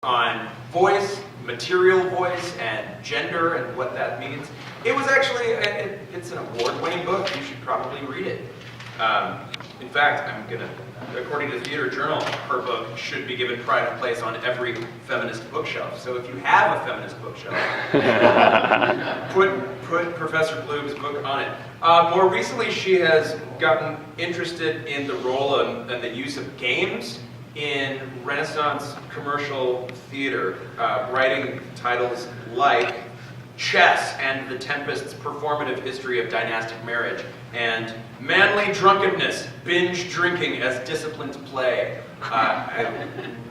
on voice, material voice, and gender and what that means. It was actually, it's an award-winning book. You should probably read it. In fact, according to the Theater Journal, her book should be given pride of place on every feminist bookshelf. So if you have a feminist bookshelf, put Professor Bloom's book on it. More recently, she has gotten interested in the role and the use of games in Renaissance commercial theater, writing titles like Chess and the Tempest's Performative History of Dynastic Marriage, and Manly Drunkenness, Binge Drinking as Disciplined Play. I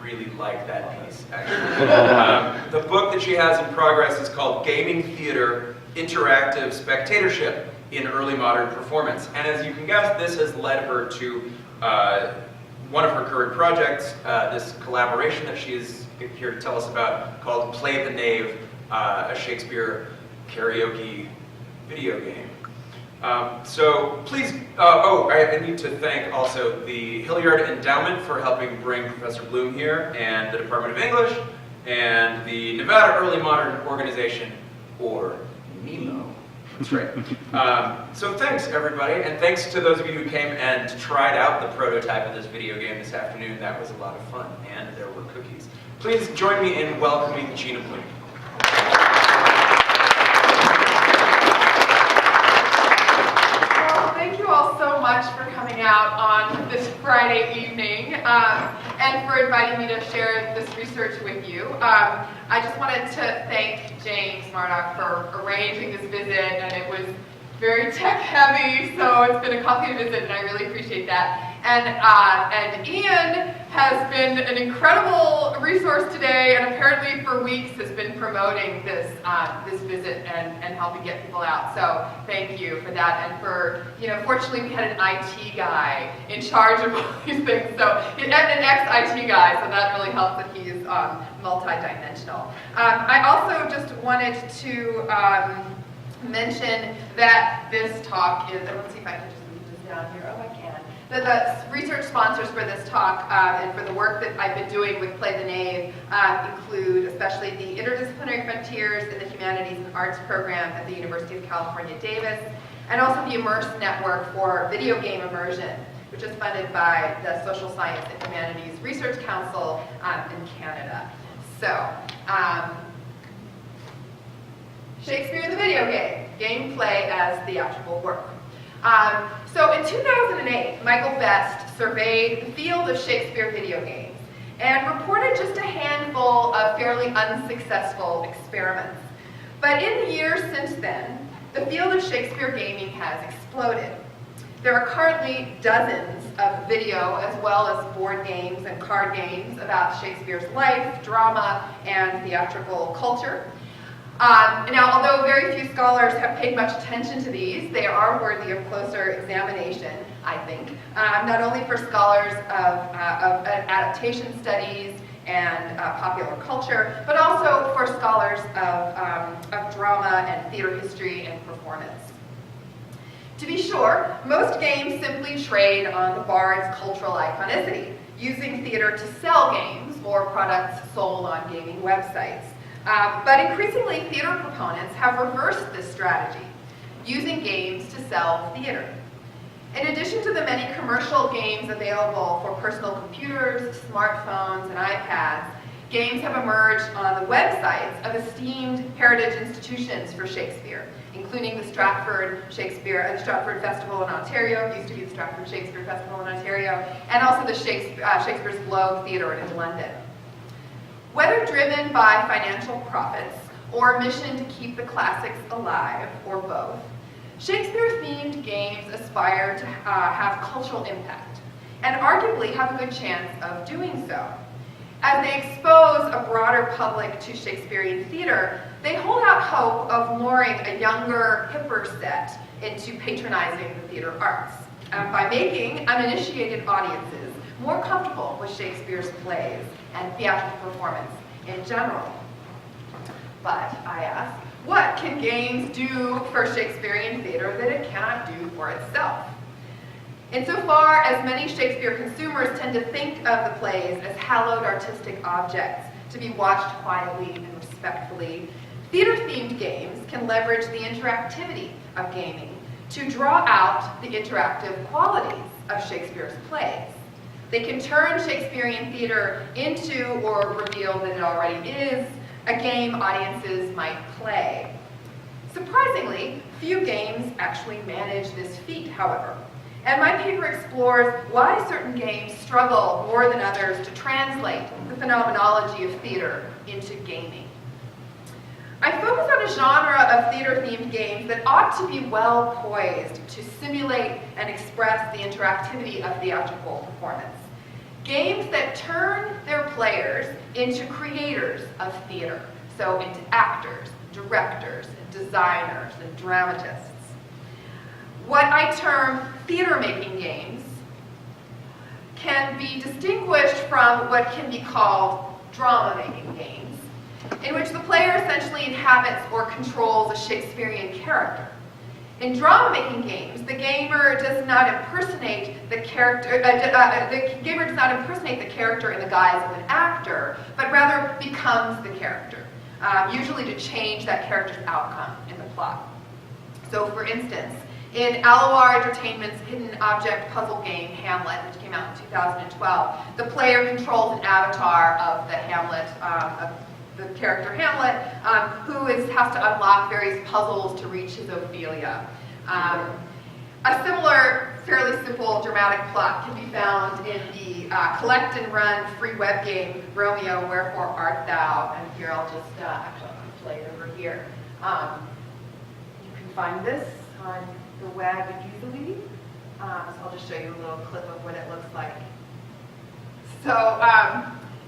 really like that piece, actually. The book that she has in progress is called Gaming Theater, Interactive Spectatorship in Early Modern Performance. And as you can guess, this has led her to one of her current projects, this collaboration that she is here to tell us about, called Play the Knave, a Shakespeare karaoke video game. So please, I need to thank also the Hilliard Endowment for helping bring Professor Bloom here, and the Department of English, and the Nevada Early Modern Organization, or NEMO. That's right. So thanks, everybody, and thanks to those of you who came and tried out the prototype of this video game this afternoon. That was a lot of fun, and there were cookies. Please join me in welcoming Gina Bloom. Well, thank you all so much for coming out on this Friday evening, and for inviting me to share this research with you. I just wanted to thank James Murdoch for arranging this visit, and it was very tech heavy, so it's been a complicated visit, and I really appreciate that. And Ian has been an incredible resource today, and apparently for weeks has been promoting this this visit and helping get people out. So thank you for that, and for, fortunately we had an IT guy in charge of all these things. So an ex-IT guy, so that really helps that he's multi-dimensional. I also just wanted to mention that this talk is, let's see if I can just move this down here. Oh, I can. That the research sponsors for this talk and for the work that I've been doing with Play the Knave include especially the Interdisciplinary Frontiers in the Humanities and Arts program at the University of California, Davis, and also the Immerse Network for Video Game Immersion, which is funded by the Social Science and Humanities Research Council in Canada. So, Shakespeare the video game, gameplay as theatrical work. So in 2008, Michael Best surveyed the field of Shakespeare video games and reported just a handful of fairly unsuccessful experiments. But in the years since then, the field of Shakespeare gaming has exploded. There are currently dozens of video as well as board games and card games about Shakespeare's life, drama, and theatrical culture. Now, although very few scholars have paid much attention to these, they are worthy of closer examination, I think, not only for scholars of adaptation studies and popular culture, but also for scholars of drama and theater history and performance. To be sure, most games simply trade on the bard's cultural iconicity, using theater to sell games or products sold on gaming websites. But increasingly, theater proponents have reversed this strategy, using games to sell theater. In addition to the many commercial games available for personal computers, smartphones, and iPads, games have emerged on the websites of esteemed heritage institutions for Shakespeare, including the Stratford Festival in Ontario, used to be the Stratford Shakespeare Festival in Ontario, and also the Shakespeare's Globe Theatre in London. Whether driven by financial profits or a mission to keep the classics alive, or both, Shakespeare-themed games aspire to have cultural impact, and arguably have a good chance of doing so. As they expose a broader public to Shakespearean theater, they hold out hope of luring a younger, hipper set into patronizing the theater arts, by making uninitiated audiences more comfortable with Shakespeare's plays and theatrical performance in general. But, I ask, what can games do for Shakespearean theater that it cannot do for itself? Insofar as many Shakespeare consumers tend to think of the plays as hallowed artistic objects to be watched quietly and respectfully, theater-themed games can leverage the interactivity of gaming to draw out the interactive qualities of Shakespeare's plays. They can turn Shakespearean theater into, or reveal that it already is, a game audiences might play. Surprisingly, few games actually manage this feat, however. And my paper explores why certain games struggle more than others to translate the phenomenology of theater into gaming. I focus on a genre of theater-themed games that ought to be well poised to simulate and express the interactivity of theatrical performance. Games that turn their players into creators of theater, so into actors, directors, and designers, and dramatists. What I term theater-making games can be distinguished from what can be called drama-making games, in which the player essentially inhabits or controls a Shakespearean character. In drama-making games, the gamer does not impersonate the character. The gamer does not impersonate the character in the guise of an actor, but rather becomes the character, usually to change that character's outcome in the plot. So, for instance, in Alloir Entertainment's hidden object puzzle game, Hamlet, which came out in 2012, the player controls an avatar of the Hamlet, of the character Hamlet, who has to unlock various puzzles to reach his Ophelia. A similar, fairly simple dramatic plot can be found in the collect and run free web game, Romeo, Wherefore Art Thou? And here I'll just, actually I'm going to play it over here. You can find this on the web easily. So I'll just show you a little clip of what it looks like. So,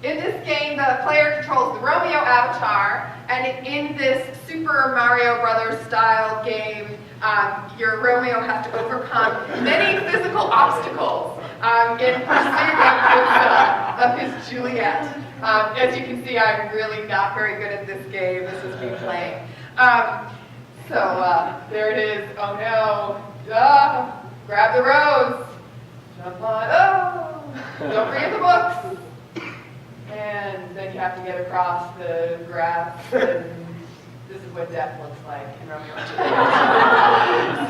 in this game, the player controls the Romeo avatar, and in this Super Mario Brothers style game, your Romeo has to overcome many physical obstacles in pursuit of his Juliet. As you can see, I'm really not very good at this game. This is me playing. So there it is. Oh no. Grab the rose. Jump on. Oh. Don't forget the books. And then you have to get across the grass, and this is what death looks like in Romeo and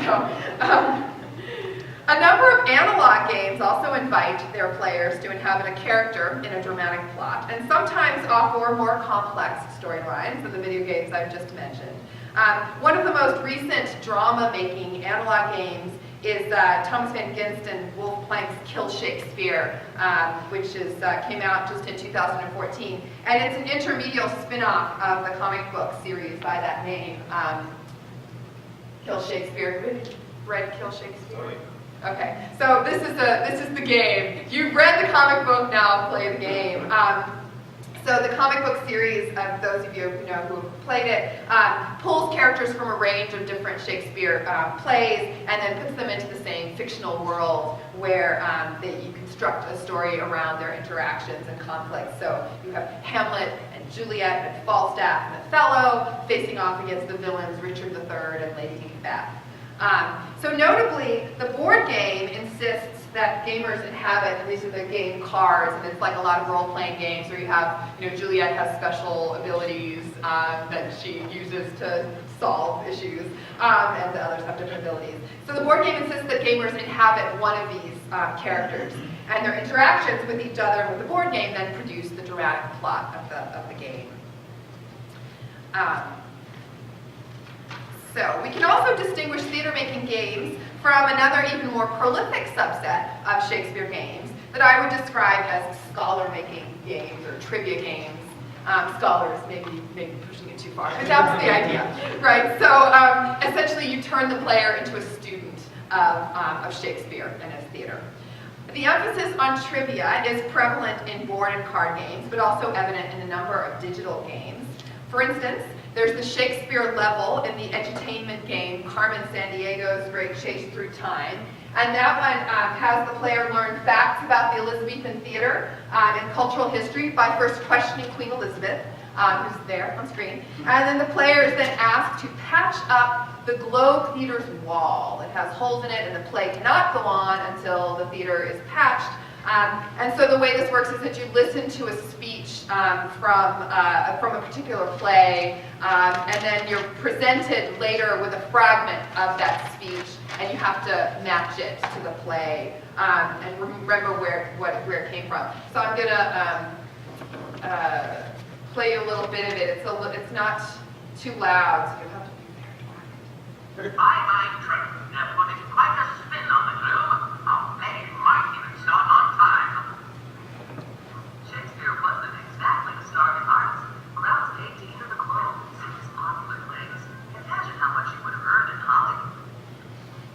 Juliet. So, a number of analog games also invite their players to inhabit a character in a dramatic plot, and sometimes offer more complex storylines than the video games I've just mentioned. One of the most recent drama-making analog games is Thomas Van Ginst and Wolf Plank's Kill Shakespeare, which came out just in 2014. And it's an intermediate spin-off of the comic book series by that name, Kill Shakespeare. Have you read Kill Shakespeare? Okay, so this is the game. You've read the comic book, now play the game. So the comic book series, those of you who have played it, pulls characters from a range of different Shakespeare plays and then puts them into the same fictional world where you construct a story around their interactions and conflicts. So you have Hamlet and Juliet and Falstaff and Othello facing off against the villains Richard III and Lady Macbeth. So notably, the board game insists that gamers inhabit, and these are the game cards, and it's like a lot of role-playing games where you have, Juliet has special abilities that she uses to solve issues, and the others have different abilities. So the board game insists that gamers inhabit one of these characters, and their interactions with each other and with the board game then produce the dramatic plot of the game. So we can also distinguish theater-making games from another even more prolific subset of Shakespeare games that I would describe as scholar-making games or trivia games. Scholars may be pushing it too far, but that's the idea, right? So essentially you turn the player into a student of Shakespeare and his theater. The emphasis on trivia is prevalent in board and card games, but also evident in a number of digital games. For instance, there's the Shakespeare level in the edutainment game Carmen Sandiego's Great Chase Through Time. And that one has the player learn facts about the Elizabethan theater and cultural history by first questioning Queen Elizabeth, who's there on screen. And then the player is then asked to patch up the Globe Theater's wall. It has holes in it and the play cannot go on until the theater is patched. And so the way this works is that you listen to a speech from a particular play, and then you're presented later with a fragment of that speech, and you have to match it to the play and remember where it came from. So I'm gonna play you a little bit of it. It's not too loud, so you'll have to be very quiet. My trip have put quite a spin on the globe. Our play might even start on time. Shakespeare wasn't exactly a starving artist. Around 18 of the globe, six popular plays. Imagine how much he would have earned in Hollywood.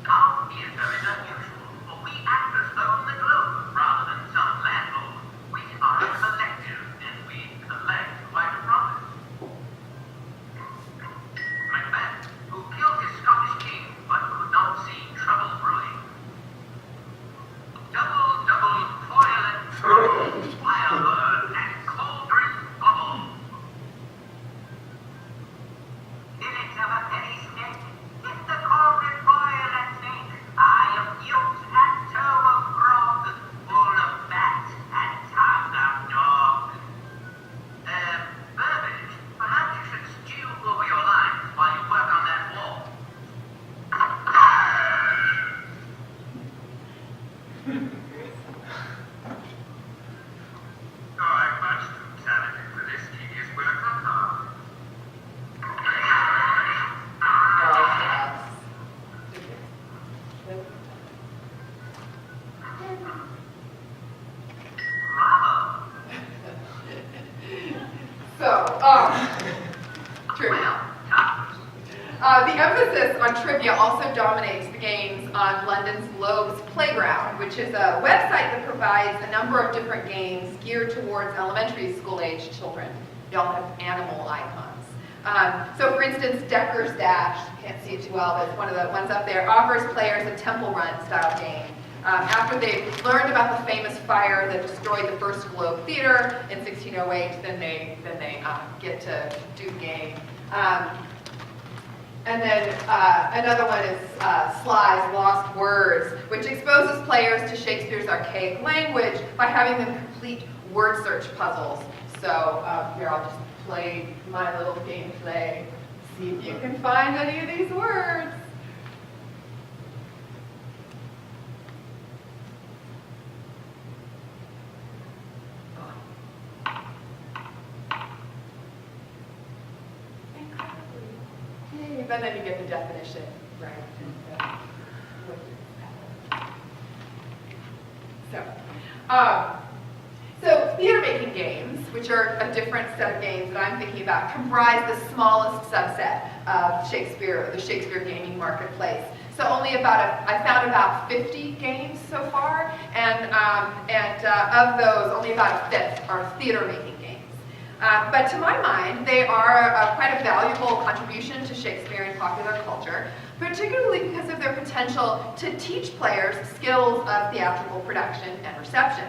Now, he is very unusual, for we actors own the globe rather than some landlord. We are a collective, and we collect quite a profit. Macbeth, who killed his Scottish king but could not see trouble brewing. Double, toil and trouble, firebird and cauldron bubble. Minutes of a penny stick, if the cauldron boil and sink, eye of guilt and toe of grog, full of fat and tongue of dog. Burbage, perhaps you should stew over your lines while you work on that wall. I'm much too talented for this tedious work, huh? Bravo! Trivia. Well, The emphasis on trivia also dominates the games on London's Lobes Playground, which is a website that provides a number of different games geared towards elementary school-age children. They all have animal icons. So for instance, Decker's Dash, can't see it too well, but it's one of the ones up there, offers players a Temple Run style game. After they've learned about the famous fire that destroyed the first Globe Theatre in 1608, then they get to do the game. And then another one is Sly's Lost Words, which exposes players to Shakespeare's archaic language by having them complete word search puzzles. So here, I'll just play my little gameplay. See if you can find any of these words. And then you get the definition, right? So theater-making games, which are a different set of games that I'm thinking about, comprise the smallest subset of the Shakespeare gaming marketplace. So I found about 50 games so far, and of those, only about a fifth are theater-making games. But to my mind, they are quite a valuable contribution to Shakespearean popular culture, particularly because of their potential to teach players skills of theatrical production and reception.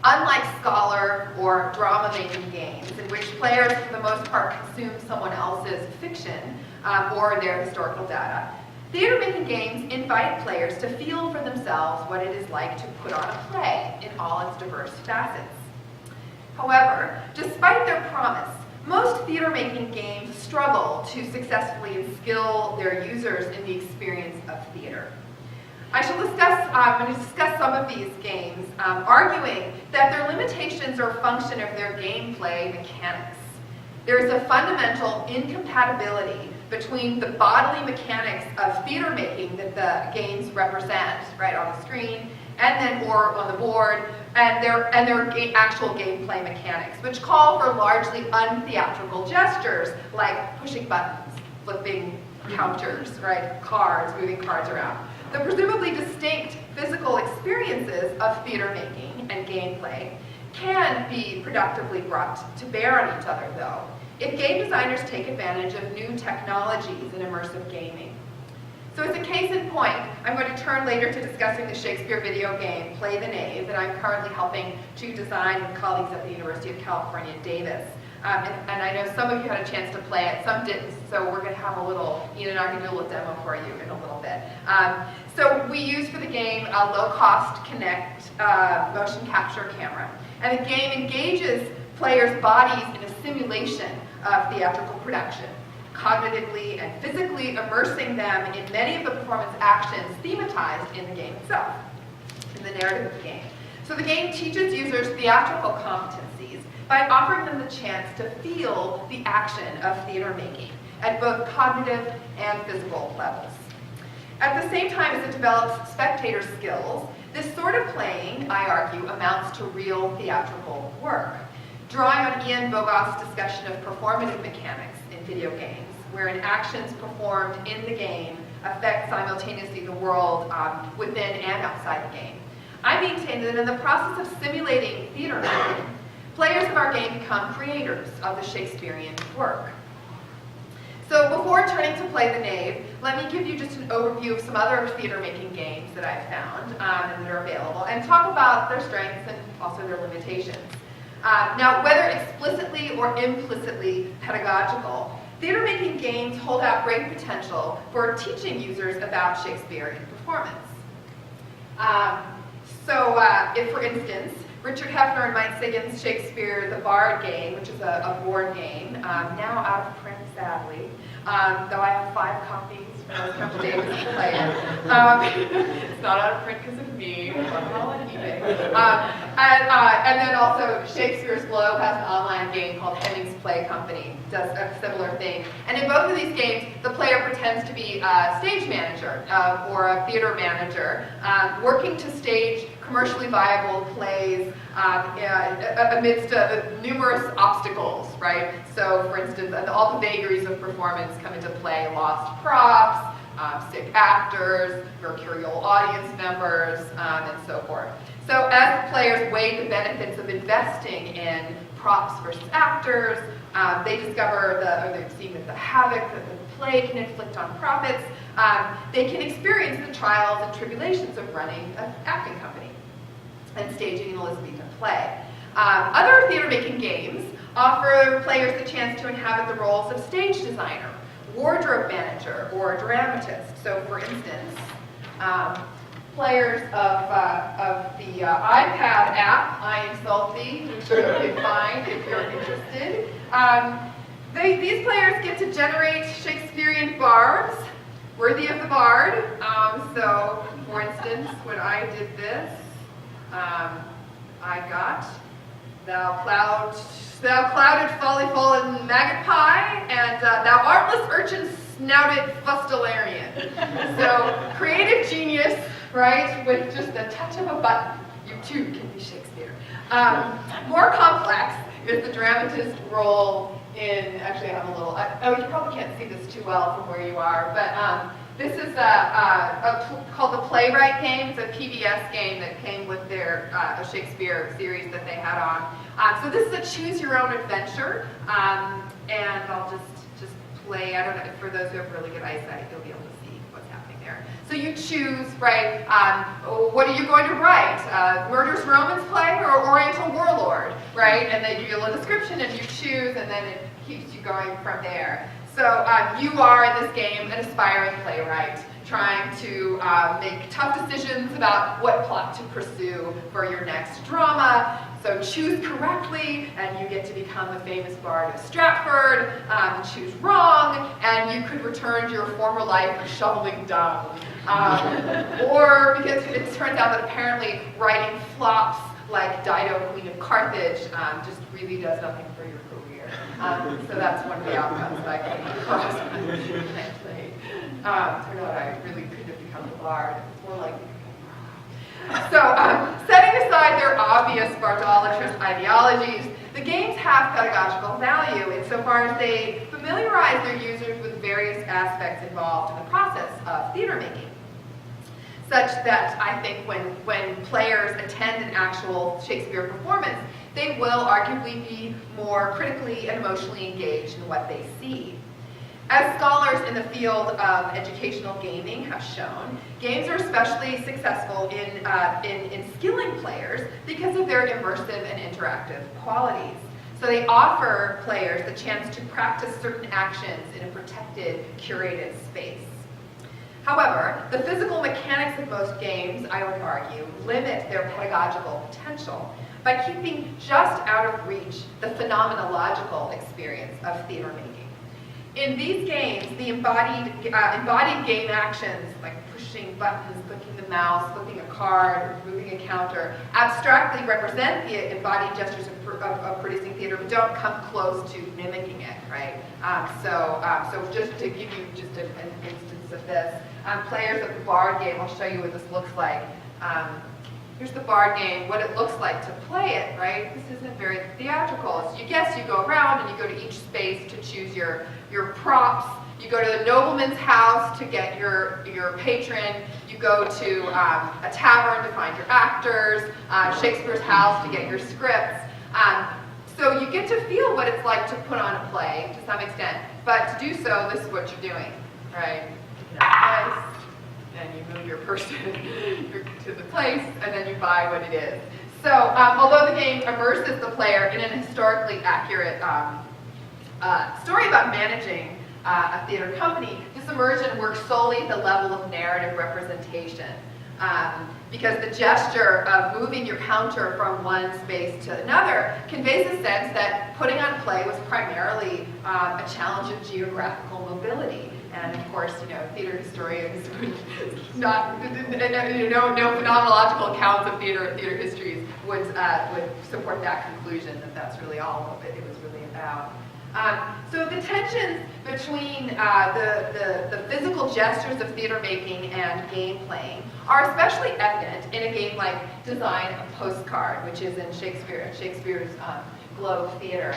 Unlike scholar or drama-making games, in which players, for the most part, consume someone else's fiction or their historical data, theater-making games invite players to feel for themselves what it is like to put on a play in all its diverse facets. However, despite their promise, most theater-making games struggle to successfully instill their users in the experience of theater. I'm going to discuss some of these games, arguing that their limitations are a function of their gameplay mechanics. There is a fundamental incompatibility between the bodily mechanics of theater making that the games represent, right, on the screen, or on the board, and their actual gameplay mechanics, which call for largely untheatrical gestures like pushing buttons, flipping counters, right, cards, moving cards around. The presumably distinct physical experiences of theater making and gameplay can be productively brought to bear on each other, though, if game designers take advantage of new technologies in immersive gaming. So as a case in point, I'm going to turn later to discussing the Shakespeare video game, Play the Knave, that I'm currently helping to design with colleagues at the University of California, Davis. And I know some of you had a chance to play it, some didn't, so we're going to have a little, Ian and I can do a little demo for you in a little bit. So we use for the game a low-cost Kinect motion capture camera. And the game engages players' bodies in a simulation of theatrical production, cognitively and physically immersing them in many of the performance actions thematized in the game itself, in the narrative of the game. So the game teaches users theatrical competencies by offering them the chance to feel the action of theater making at both cognitive and physical levels. At the same time as it develops spectator skills, this sort of playing, I argue, amounts to real theatrical work. Drawing on Ian Bogoff's discussion of performative mechanics in video games, wherein actions performed in the game affect simultaneously the world within and outside the game, I maintain that in the process of simulating theater making, players of our game become creators of the Shakespearean work. So before turning to play the Knave, let me give you just an overview of some other theater-making games that I've found and that are available, and talk about their strengths and also their limitations. Now, whether explicitly or implicitly pedagogical, theater-making games hold out great potential for teaching users about Shakespeare in performance. If, for instance, Richard Hefner and Mike Siggins' Shakespeare the Bard game, which is a board game, now out of print, sadly, though I have 5 copies when I was coming to Davis to play it. It's not out of print because of me. I'm all on eBay. And then also Shakespeare's Globe has an online game called Hemming's Play Company, does a similar thing. And in both of these games, the player pretends to be a stage manager or a theater manager, working to stage commercially viable plays amidst numerous obstacles, right? So, for instance, all the vagaries of performance come into play: lost props, sick actors, mercurial audience members, and so forth. So, as the players weigh the benefits of investing in props versus actors, they discover they've seen the havoc that the play can inflict on profits. They can experience the trials and tribulations of running an acting company and staging an Elizabethan play. Other theater-making games offer players the chance to inhabit the roles of stage designer, wardrobe manager, or dramatist. So, for instance, players of the iPad app, I Am Salty, which you can find if you're interested, these players get to generate Shakespearean bards worthy of the bard. So, for instance, when I did this, I got thou clouded folly fallen maggot pie, and thou artless urchin snouted fustelarian. So creative genius, right? With just the touch of a button, you too can be Shakespeare. More complex is the dramatist role in. Actually, I have a little. You probably can't see this too well from where you are, but. This is called the Playwright game. It's a PBS game that came with their Shakespeare series that they had on. So this is a choose-your-own-adventure, and I'll just play. I don't know, for those who have really good eyesight, you'll be able to see what's happening there. So you choose, right, what are you going to write? Murderous Romance play or Oriental Warlord, right? And then you give a description and you choose, and then it keeps you going from there. So you are, in this game, an aspiring playwright, trying to make tough decisions about what plot to pursue for your next drama. So choose correctly, and you get to become the famous bard of Stratford. Choose wrong, and you could return to your former life of shoveling dung. Or, because it turns out that apparently writing flops like Dido, Queen of Carthage, just really does nothing for your career. So that's one of the outcomes that I came across when I played. Turned out I really couldn't have become a bard. It's more like so, setting aside their obvious bardolatrous ideologies, the games have pedagogical value insofar as they familiarize their users with various aspects involved in the process of theater making. Such that I think when players attend an actual Shakespeare performance, they will arguably be more critically and emotionally engaged in what they see. As scholars in the field of educational gaming have shown, games are especially successful in skilling players because of their immersive and interactive qualities. So they offer players the chance to practice certain actions in a protected, curated space. However, the physical mechanics of most games, I would argue, limit their pedagogical potential. by keeping just out of reach the phenomenological experience of theater making. In these games, the embodied game actions, like pushing buttons, clicking the mouse, flipping a card, moving a counter, abstractly represent the embodied gestures of producing theater, but don't come close to mimicking it, right? So just to give you just an instance of this, players of the Bard game, I'll show you what this looks like. Here's the Bard game, what it looks like to play it, right? This isn't very theatrical. So you go around and you go to each space to choose your props. You go to the nobleman's house to get your patron. You go to a tavern to find your actors, Shakespeare's house to get your scripts. So you get to feel what it's like to put on a play to some extent. But to do so, this is what you're doing, right? And you move your person to the place, and then you buy what it is. So, although the game immerses the player in an historically accurate story about managing a theater company, this immersion works solely at the level of narrative representation. Because the gesture of moving your counter from one space to another conveys a sense that putting on a play was primarily a challenge of geographical mobility. And of course, theater historians no phenomenological accounts of theater histories would support that conclusion that that's really all it was really about. So the tensions between the physical gestures of theater making and game playing are especially evident in a game like Design a Postcard, which is in Shakespeare's Globe Theater.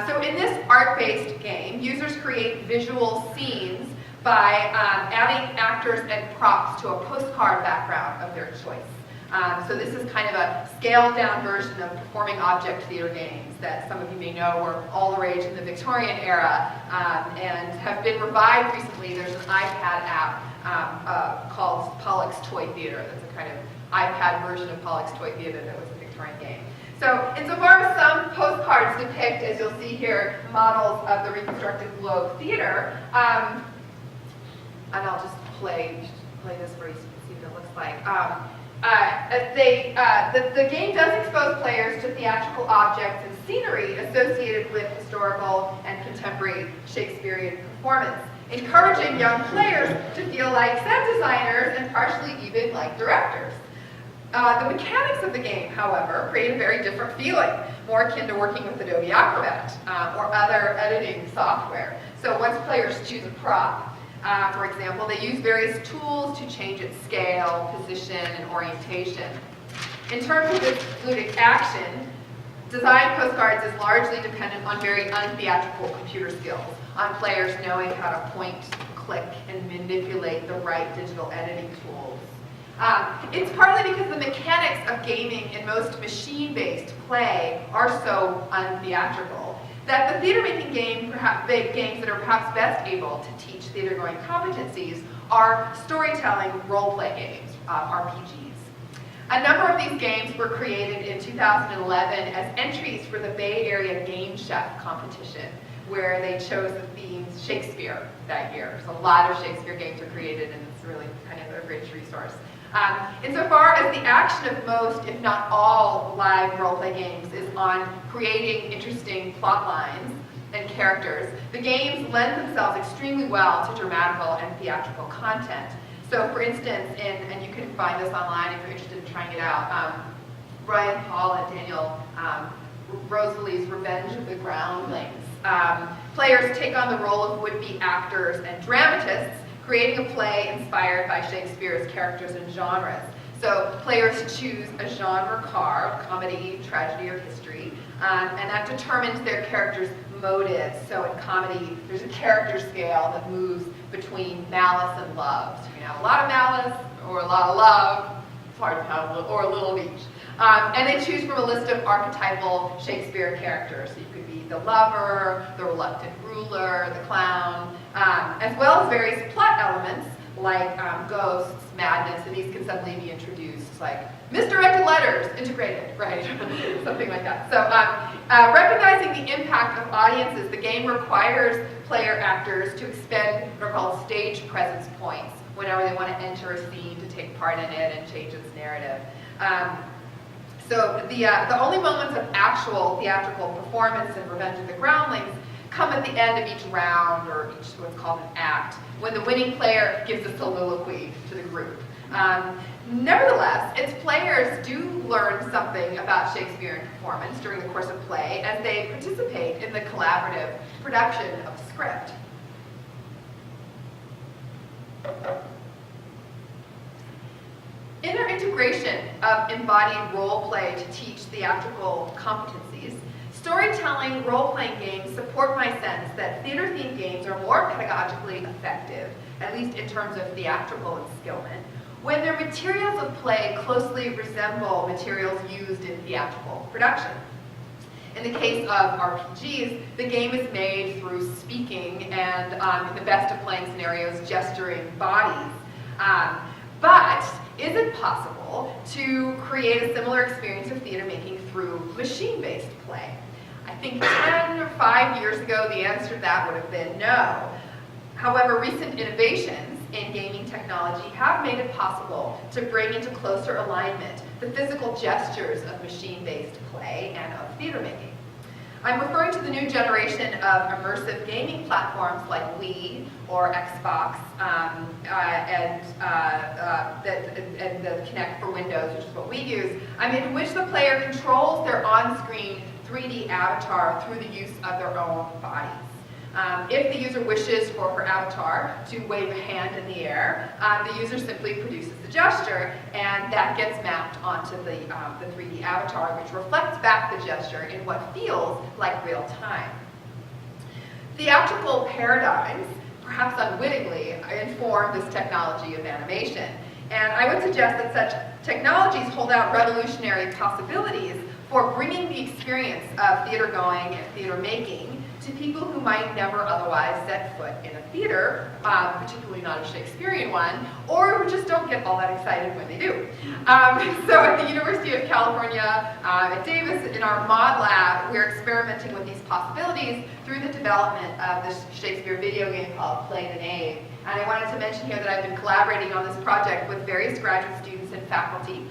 So in this art-based game, users create visual scenes by adding actors and props to a postcard background of their choice. So this is kind of a scaled-down version of performing object theater games that some of you may know were all the rage in the Victorian era and have been revived recently. There's an iPad app called Pollock's Toy Theater. That's a kind of iPad version of Pollock's Toy Theater that was a Victorian game. So insofar as some postcards depict, as you'll see here, models of the reconstructed Globe Theater, and I'll just play this for you so you can see what it looks like. The game does expose players to theatrical objects and scenery associated with historical and contemporary Shakespearean performance, encouraging young players to feel like set designers and partially even like directors. The mechanics of the game, however, create a very different feeling, more akin to working with Adobe Acrobat or other editing software. So once players choose a prop, for example, they use various tools to change its scale, position, and orientation. In terms of its fluidic action, design postcards is largely dependent on very untheatrical computer skills, on players knowing how to point, click, and manipulate the right digital editing tools. It's partly because the mechanics of gaming in most machine-based play are so untheatrical that the theater-making games that are perhaps best able to teach theater-going competencies are storytelling role-play games, RPGs. A number of these games were created in 2011 as entries for the Bay Area Game Chef competition, where they chose the themes Shakespeare that year. So a lot of Shakespeare games were created, and it's really kind of a rich resource. Insofar as the action of most, if not all, live role-play games is on creating interesting plot lines and characters, the games lend themselves extremely well to dramatical and theatrical content. So for instance, and you can find this online if you're interested in trying it out, Brian Paul and Daniel Rosalie's Revenge of the Groundlings. Players take on the role of would-be actors and dramatists, creating a play inspired by Shakespeare's characters and genres. So players choose a genre card, comedy, tragedy, or history, and that determines their character's motives. So in comedy, there's a character scale that moves between malice and love. So you can have a lot of malice or a lot of love, it's hard to have, or a little of each. And they choose from a list of archetypal Shakespeare characters. So you could be the lover, the reluctant ruler, the clown, as well as various plot elements like ghosts, madness, and these can suddenly be introduced, like misdirected letters integrated, right? Something like that. So recognizing the impact of audiences, the game requires player actors to expend what are called stage presence points whenever they want to enter a scene to take part in it and change its narrative. So the only moments of actual theatrical performance in Revenge of the Groundlings come at the end of each round, or each what's called an act, when the winning player gives a soliloquy to the group. Nevertheless, its players do learn something about Shakespearean performance during the course of play as they participate in the collaborative production of the script. In our integration of embodied role play to teach theatrical competencies, storytelling role-playing games support my sense that theater-themed games are more pedagogically effective, at least in terms of theatrical enskillment, when their materials of play closely resemble materials used in theatrical production. In the case of RPGs, the game is made through speaking and, in the best of playing scenarios, gesturing bodies. But is it possible to create a similar experience of theater making through machine-based play? I think 10 or 5 years ago, the answer to that would have been no. However, recent innovations in gaming technology have made it possible to bring into closer alignment the physical gestures of machine-based play and of theater making. I'm referring to the new generation of immersive gaming platforms like Wii or Xbox and the Kinect for Windows, which is what we use, in which the player controls their on-screen 3D avatar through the use of their own bodies. If the user wishes for her avatar to wave a hand in the air, the user simply produces the gesture, and that gets mapped onto the 3D avatar, which reflects back the gesture in what feels like real time. Theatrical paradigms, perhaps unwittingly, inform this technology of animation, and I would suggest that such technologies hold out revolutionary possibilities for bringing the experience of theater going and theater making to people who might never otherwise set foot in a theater, particularly not a Shakespearean one, or who just don't get all that excited when they do. So at the University of California at Davis, in our mod lab, we're experimenting with these possibilities through the development of this Shakespeare video game called Play the Knave. And I wanted to mention here that I've been collaborating on this project with various graduate students and faculty.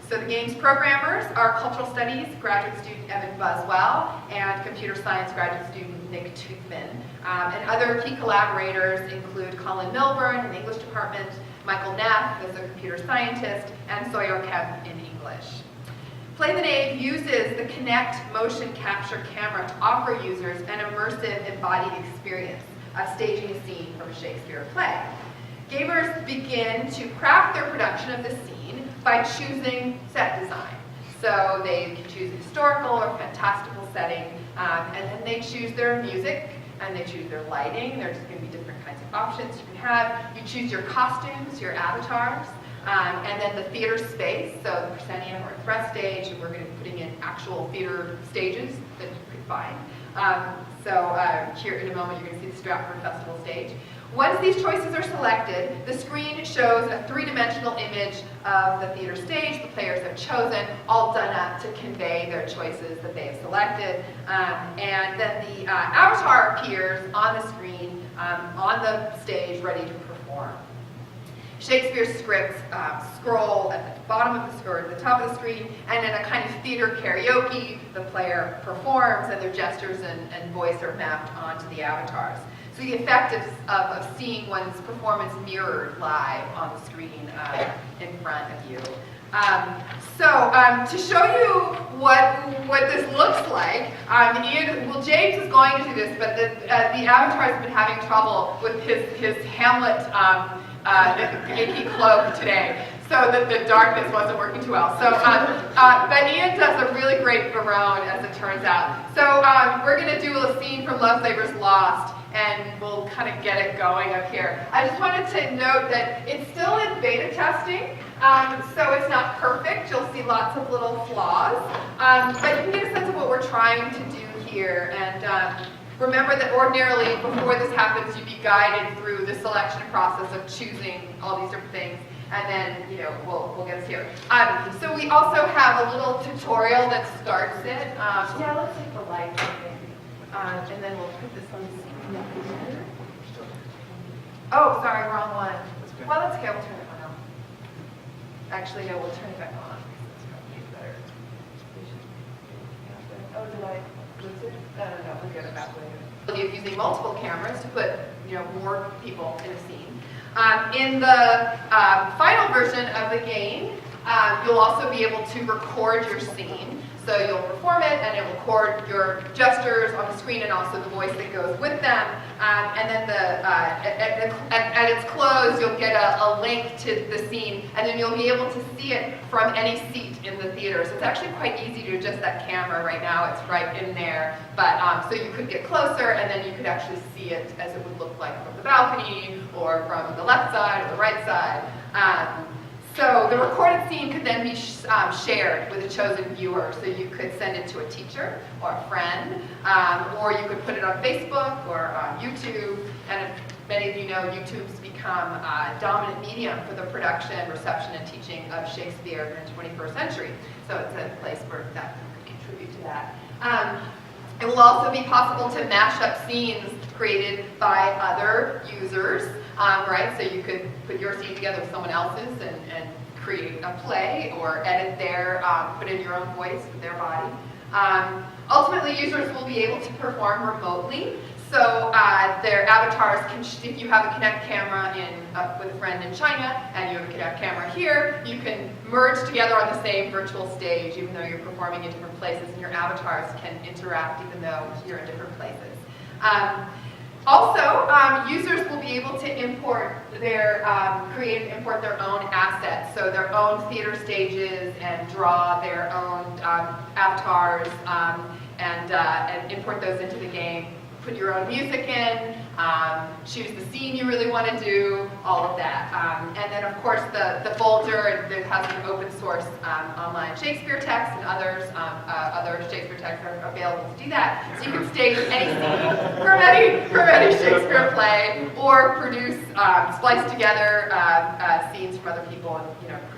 So the game's programmers are cultural studies graduate student Evan Buswell and computer science graduate student Nick Toothman. And other key collaborators include Colin Milburn in the English department, Michael Neff as a computer scientist, and Sawyer Kemp in English. Play the Knave uses the Kinect motion capture camera to offer users an immersive embodied experience of staging a scene from a Shakespeare play. Gamers begin to craft their production of the scene by choosing set design. So they can choose a historical or fantastical setting, and then they choose their music, and they choose their lighting. There's going to be different kinds of options you can have. You choose your costumes, your avatars, and then the theater space, so the proscenium or thrust stage, and we're going to be putting in actual theater stages that you could find. Here in a moment, you're going to see the Stratford Festival stage. Once these choices are selected, the screen shows a three-dimensional image of the theater stage the players have chosen, all done up to convey their choices that they have selected. And then the avatar appears on the screen, on the stage, ready to perform. Shakespeare's scripts scroll at the bottom of the, or the top of the screen, and in a kind of theater karaoke, the player performs, and their gestures and voice are mapped onto the avatars. So the effect of seeing one's performance mirrored live on the screen in front of you. To show you what this looks like, James is going to do this, but the avatar's been having trouble with his Hamlet inky cloak today, so that the darkness wasn't working too well. But Ian does a really great Verone, as it turns out. So we're going to do a scene from Love Labor's Lost, and we'll kind of get it going up here. I just wanted to note that it's still in beta testing, so it's not perfect. You'll see lots of little flaws, but you can get a sense of what we're trying to do here. And remember that ordinarily, before this happens, you'd be guided through the selection process of choosing all these different things, and then we'll get us here. So we also have a little tutorial that starts it. Yeah, let's take the light, and then we'll put this on the screen. Oh, sorry, wrong one. Well, that's okay. We'll turn it on. Actually, no, we'll turn it back on. That's probably better. we're good about it. Using multiple cameras to put more people in a scene. In the final version of the game, you'll also be able to record your scene. So you'll perform it, and it will record your gestures on the screen and also the voice that goes with them. And then at its close, you'll get a link to the scene, and then you'll be able to see it from any seat in the theater. So it's actually quite easy to adjust that camera. Right now, it's right in there. But so you could get closer, and then you could actually see it as it would look like from the balcony, or from the left side or the right side. So the recorded scene could then be shared with a chosen viewer. So you could send it to a teacher or a friend, or you could put it on Facebook or on YouTube. And many of you know, YouTube's become a dominant medium for the production, reception, and teaching of Shakespeare in the 21st century. So it's a place where that could contribute to that. It will also be possible to mash up scenes created by other users, right? So you could put your scene together with someone else's and create a play, or edit put in your own voice with their body. Ultimately, users will be able to perform remotely. So their avatars can, if you have a Kinect camera with a friend in China, and you have a Kinect camera here, you can merge together on the same virtual stage, even though you're performing in different places, and your avatars can interact even though you're in different places. Also, users will be able to import create and import their own assets, so their own theater stages, and draw their own avatars, and import those into the game. Put your own music in, choose the scene you really want to do, all of that. And then, of course, the folder that has an open source online Shakespeare text, and other Shakespeare texts are available to do that. So you can stage any scene from any Shakespeare play, or produce, splice together scenes from other people, and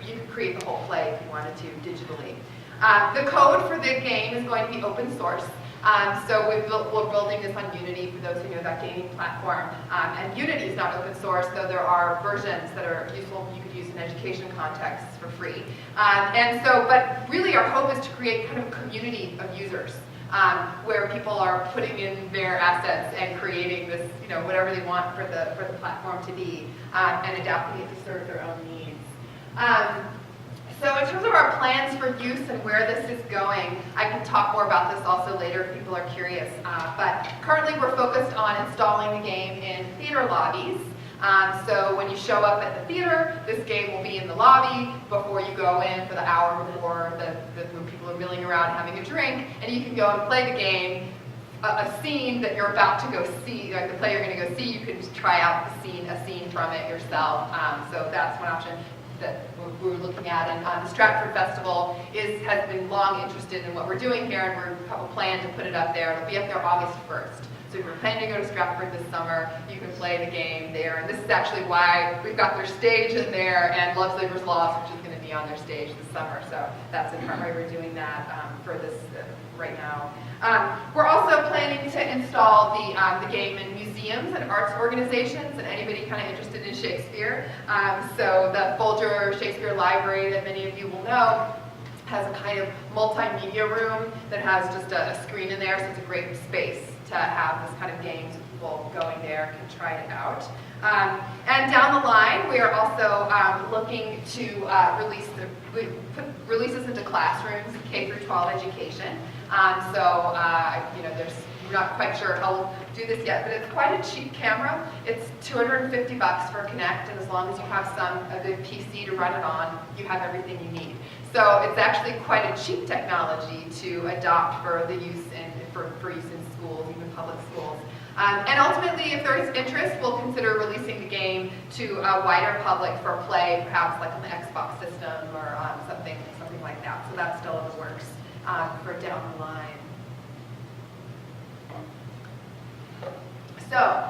you could create the whole play if you wanted to digitally. The code for the game is going to be open source. So we're building this on Unity, for those who know that gaming platform. And Unity is not open source, though there are versions that are useful you could use in education contexts for free. But really our hope is to create kind of a community of users, where people are putting in their assets and creating this, whatever they want for the platform to be, and adapting it to serve their own needs. So in terms of our plans for use and where this is going, I can talk more about this also later if people are curious. But currently we're focused on installing the game in theater lobbies. So when you show up at the theater, this game will be in the lobby before you go in for the hour before when people are milling around having a drink, and you can go and play the game. A scene that you're about to go see, like the play you're going to go see, you can just try out a scene from it yourself. So that's one option that we're looking at. And the Stratford Festival has been long interested in what we're doing here, and we have a plan to put it up there. It'll be up there August 1st. So if you're planning to go to Stratford this summer, you can play the game there. And this is actually why we've got their stage in there, and Love Labor's Lost, which is going to be on their stage this summer. So that's in part why we're doing that for this right now. We're also planning to install the game in museums and arts organizations, and anybody kind of interested in Shakespeare. So the Folger Shakespeare Library that many of you will know has a kind of multimedia room that has just a screen in there, so it's a great space to have this kind of game, so people going there can try it out. And down the line, we are also looking to release this into classrooms, K through 12 education. We're not quite sure how we'll do this yet, but it's quite a cheap camera. It's $250 for Kinect, and as long as you have a good PC to run it on, you have everything you need. So it's actually quite a cheap technology to adopt for the use for use in schools, even public schools. And ultimately, if there is interest, we'll consider releasing the game to a wider public for play, perhaps like on the Xbox system or something like that. So that's still in the works for down the line. So,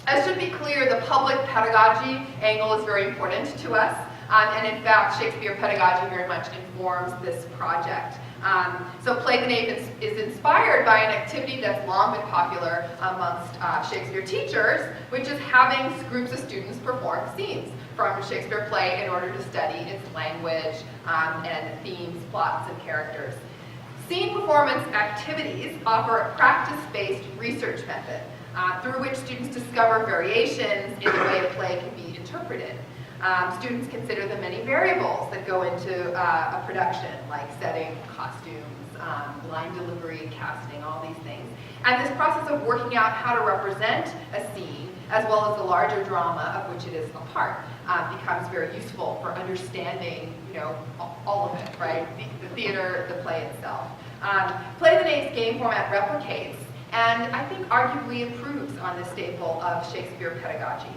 as should be clear, the public pedagogy angle is very important to us. And in fact, Shakespeare pedagogy very much informs this project. So Play the Knave is inspired by an activity that's long been popular amongst Shakespeare teachers, which is having groups of students perform scenes from a Shakespeare play in order to study its language and themes, plots, and characters. Scene performance activities offer a practice-based research method through which students discover variations in the way a play can be interpreted. Students consider the many variables that go into a production, like setting, costumes, line delivery, casting, all these things. And this process of working out how to represent a scene, as well as the larger drama of which it is a part, becomes very useful for understanding, all of it, right? The theater, the play itself. Play the Knave's game format replicates, and I think arguably improves on this staple of Shakespeare pedagogy.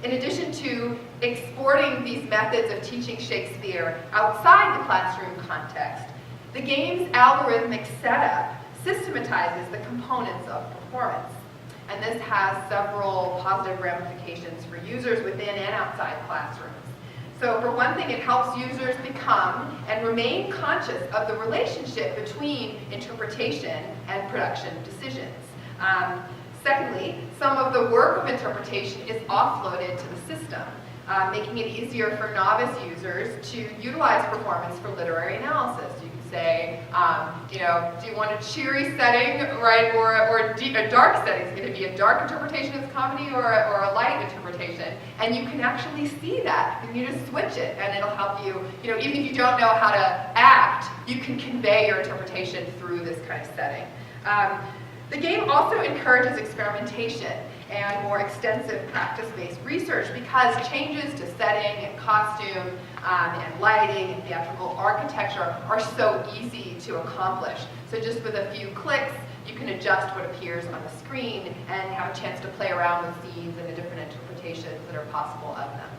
In addition to exporting these methods of teaching Shakespeare outside the classroom context, the game's algorithmic setup systematizes the components of performance. And this has several positive ramifications for users within and outside classrooms. So for one thing, it helps users become and remain conscious of the relationship between interpretation and production decisions. Secondly, some of the work of interpretation is offloaded to the system, making it easier for novice users to utilize performance for literary analysis. You can say, do you want a cheery setting, right, or a dark setting? Is it going to be a dark interpretation of this comedy or a light interpretation? And you can actually see that. You can just switch it, and it'll help you, even if you don't know how to act, you can convey your interpretation through this kind of setting. The game also encourages experimentation and more extensive practice-based research because changes to setting and costume and lighting and theatrical architecture are so easy to accomplish. So just with a few clicks, you can adjust what appears on the screen and have a chance to play around with scenes and the different interpretations that are possible of them.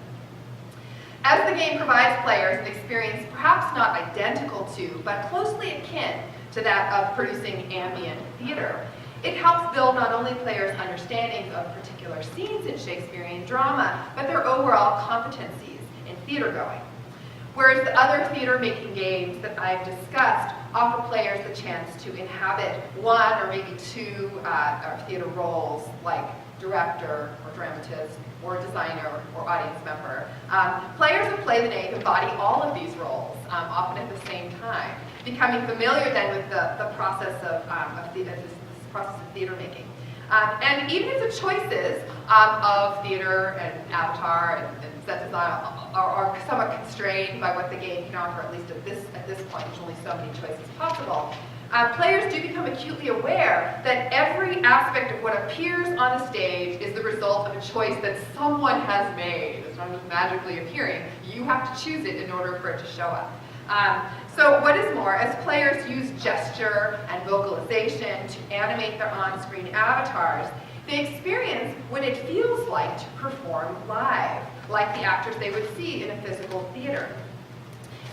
As the game provides players an experience perhaps not identical to, but closely akin to that of producing ambient theater, it helps build not only players' understandings of particular scenes in Shakespearean drama, but their overall competencies in theater going. Whereas the other theater-making games that I've discussed offer players the chance to inhabit one or maybe two theater roles, like director or dramatist or designer or audience member. Players of Play the Knave embody all of these roles, often at the same time, becoming familiar then with the process of theater making. And even if the choices of theater and avatar and set design are somewhat constrained by what the game can offer, at least at this point, there's only so many choices possible, players do become acutely aware that every aspect of what appears on the stage is the result of a choice that someone has made. It's not just magically appearing. You have to choose it in order for it to show up. So what is more, as players use gesture and vocalization to animate their on-screen avatars, they experience what it feels like to perform live, like the actors they would see in a physical theater.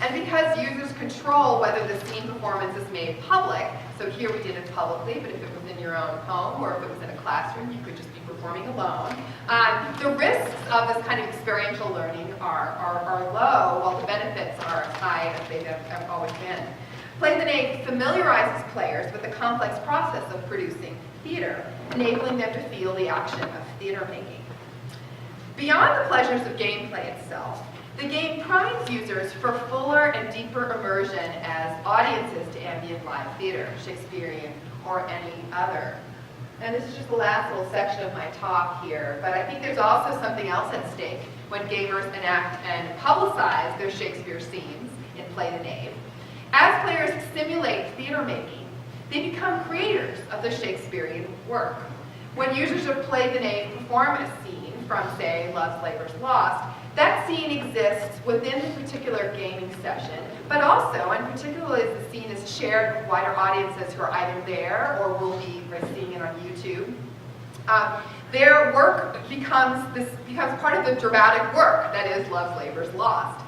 And because users control whether the scene performance is made public, so here we did it publicly, but if it was in your own home or if it was in a classroom, you could just be performing alone. The risks of this kind of experiential learning are low, while the benefits are as high as they have always been. Play the Knave familiarizes players with the complex process of producing theater, enabling them to feel the action of theater making. Beyond the pleasures of gameplay itself, the game primes users for fuller and deeper immersion as audiences to ambient live theater, Shakespearean or any other. And this is just the last little section of my talk here, but I think there's also something else at stake when gamers enact and publicize their Shakespeare scenes in Play the Knave. As players simulate theater making, they become creators of the Shakespearean work. When users of Play the Knave perform a scene from, say, Love's Labour's Lost, that scene exists within the particular gaming session, but also, and particularly as the scene is shared with wider audiences who are either there or will be seeing it on YouTube, their work becomes part of the dramatic work that is Love's Labour's Lost.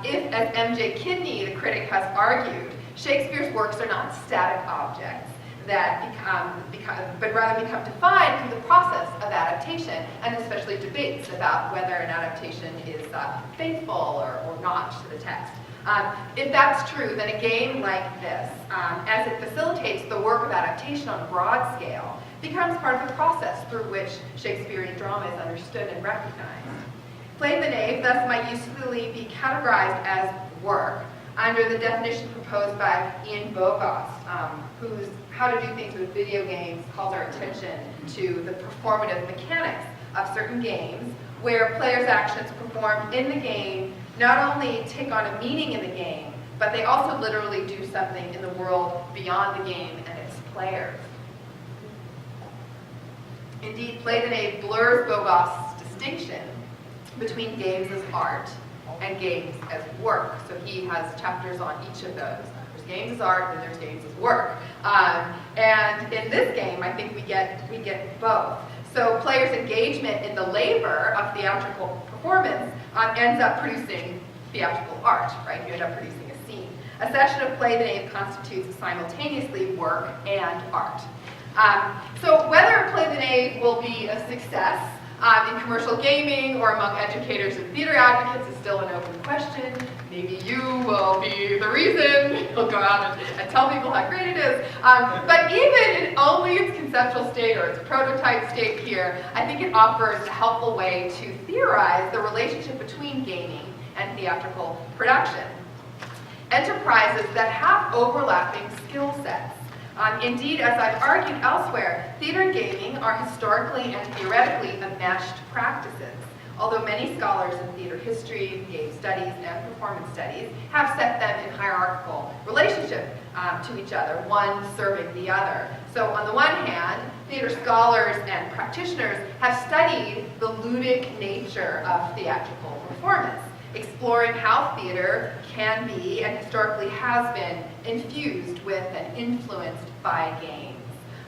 If, as M.J. Kidney, the critic, has argued, Shakespeare's works are not static objects that but rather become defined through the process of adaptation, and especially debates about whether an adaptation is faithful or not to the text. If that's true, then a game like this, as it facilitates the work of adaptation on a broad scale, becomes part of the process through which Shakespearean drama is understood and recognized. Play the Knave thus might usefully be categorized as work, under the definition proposed by Ian Bogost, whose How to Do Things with Video Games calls our attention to the performative mechanics of certain games, where players' actions performed in the game not only take on a meaning in the game, but they also literally do something in the world beyond the game and its players. Indeed, Play the Knave blurs Bogost's distinction between games as art and games as work. So he has chapters on each of those. There's games as art, and there's games as work. And in this game, I think we get both. So players' engagement in the labor of theatrical performance ends up producing theatrical art, right? You end up producing a scene. A session of Play the Knave constitutes simultaneously work and art. So whether Play the Knave will be a success in commercial gaming or among educators and theater advocates is still an open question. Maybe you will be the reason. You'll go out and tell people how great it is. But even in only its conceptual state or its prototype state here, I think it offers a helpful way to theorize the relationship between gaming and theatrical production. Enterprises that have overlapping skill sets. Indeed, as I've argued elsewhere, theater and gaming are historically and theoretically enmeshed practices. Although many scholars in theater history, game studies, and performance studies have set them in hierarchical relationship to each other, one serving the other. So on the one hand, theater scholars and practitioners have studied the ludic nature of theatrical performance, exploring how theater can be and historically has been infused with and influenced by games.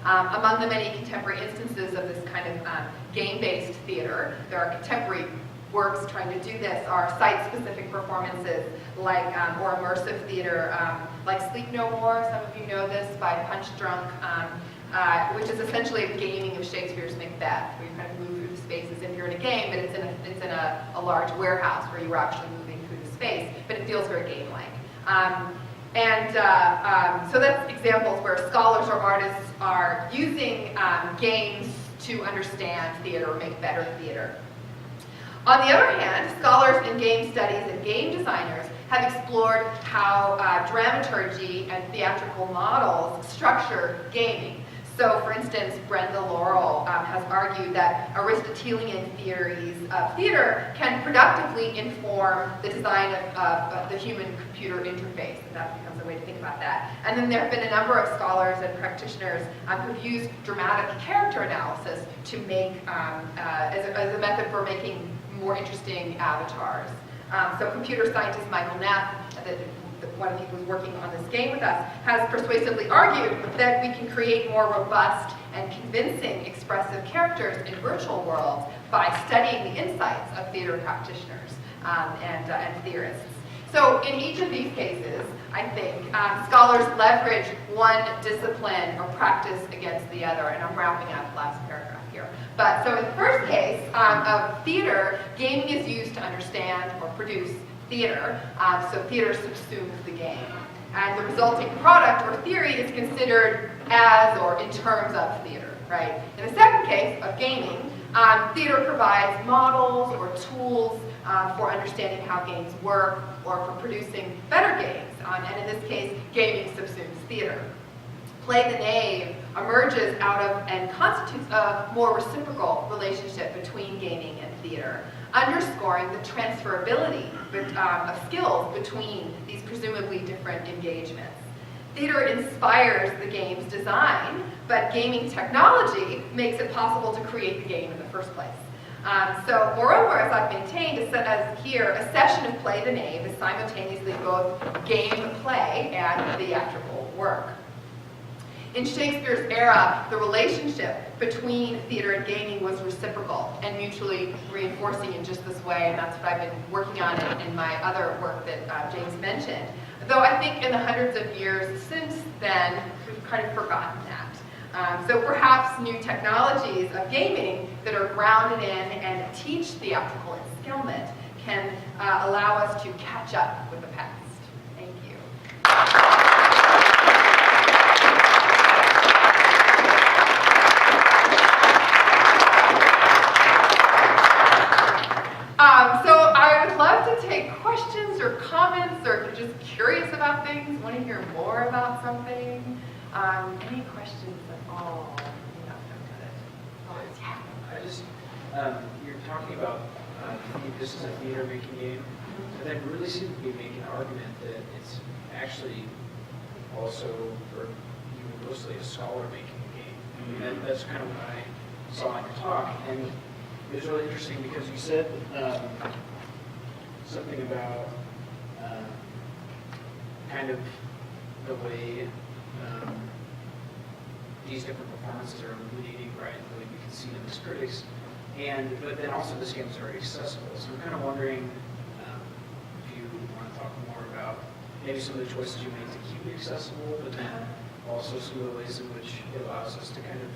Among the many contemporary instances of this kind of game-based theater, there are contemporary works trying to do this, are site-specific performances like, or immersive theater, like Sleep No More, some of you know this, by Punch Drunk, which is essentially a gaming of Shakespeare's Macbeth, where you kind of move through the spaces if you're in a game, but it's in a large warehouse where you were actually moving through the space, but it feels very game-like. So that's examples where scholars or artists are using games to understand theater or make better theater. On the other hand, scholars in game studies and game designers have explored how dramaturgy and theatrical models structure gaming. So, for instance, Brenda Laurel has argued that Aristotelian theories of theater can productively inform the design of the human-computer interface, and that becomes a way to think about that. And then there have been a number of scholars and practitioners who've used dramatic character analysis to make, as a method for making more interesting avatars. So computer scientist Michael Neff, one of the people who's working on this game with us, has persuasively argued that we can create more robust and convincing expressive characters in virtual worlds by studying the insights of theater practitioners and theorists. So in each of these cases, I think, scholars leverage one discipline or practice against the other, and I'm wrapping up the last paragraph here. But so in the first case of theater, gaming is used to understand or produce theater, so theater subsumes the game. And the resulting product or theory is considered as or in terms of theater, right? In the second case of gaming, theater provides models or tools for understanding how games work or for producing better games. And in this case, gaming subsumes theater. Play the Knave emerges out of and constitutes a more reciprocal relationship between gaming and theater, underscoring the transferability of skills between these presumably different engagements. Theater inspires the game's design, but gaming technology makes it possible to create the game in the first place. So, moreover, as I've maintained, as here, a session of Play the Knave is simultaneously both game play and theatrical work. In Shakespeare's era, the relationship between theater and gaming was reciprocal and mutually reinforcing in just this way, and that's what I've been working on in my other work that James mentioned. Though I think in the hundreds of years since then, we've kind of forgotten that. So perhaps new technologies of gaming that are grounded in and teach theatrical enskillment can allow us to catch up with the past. Thank you. So I would love to take questions or comments or just curious to hear more about something? Any questions at all? Yeah, I just, you're talking about, this is a theater-making game, and I really seem to be making an argument that it's actually also, or even mostly a scholar-making game. And that's kind of what I saw in your talk, and it was really interesting because you said something about kind of the way these different performances are illuminating, right, the way we can see them as critics, but then also this game is very accessible. So I'm kind of wondering if you want to talk more about maybe some of the choices you made to keep it accessible, but then also some of the ways in which it allows us to kind of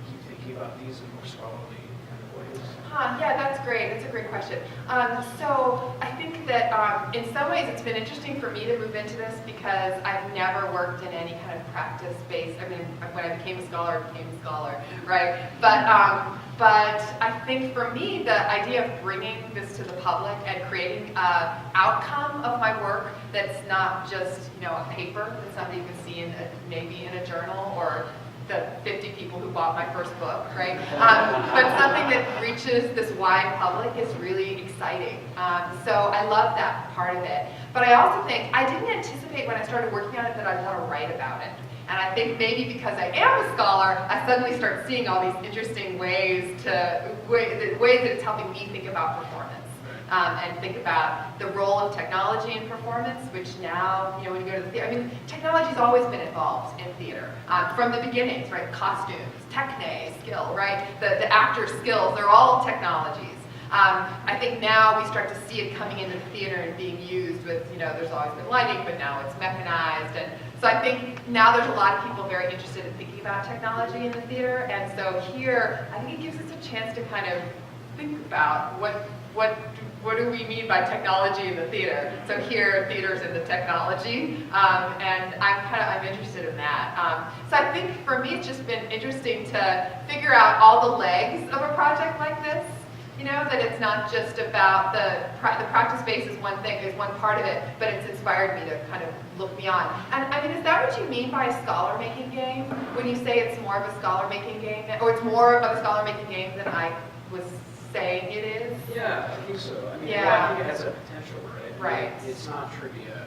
keep thinking about these in more scholarly kind of ways. Yeah, that's great. That's a great question. So I think that in some ways it's been interesting for me to move into this because I've never worked in any kind of practice-based, I mean, when I became a scholar, right? But I think for me, the idea of bringing this to the public and creating an outcome of my work that's not just, a paper that somebody can see maybe in a journal or the 50 people who bought my first book, right? But something that reaches this wide public is really exciting. So I love that part of it. But I also think, I didn't anticipate when I started working on it that I'd want to write about it. And I think maybe because I am a scholar, I suddenly start seeing all these interesting ways that it's helping me think about performance. And think about the role of technology in performance, which now, when you go to the theater, I mean, technology's always been involved in theater. From the beginnings, right? Costumes, techne, skill, right? The actor's skills, they're all technologies. I think now we start to see it coming into the theater and being used with, there's always been lighting, but now it's mechanized. And so I think now there's a lot of people very interested in thinking about technology in the theater. And so here, I think it gives us a chance to kind of think about what do we mean by technology in the theater? So here, theater's in the technology, and I'm interested in that. So I think for me, it's just been interesting to figure out all the legs of a project like this. That it's not just about the practice base is one thing, is one part of it, but it's inspired me to kind of look beyond. And I mean, is that what you mean by a scholar-making game? When you say it's more of a scholar-making game, or it's more of a scholar-making game than I was saying it is? Yeah, I think so. I mean, Yeah. I think it has a potential, right? Right. It's not trivia,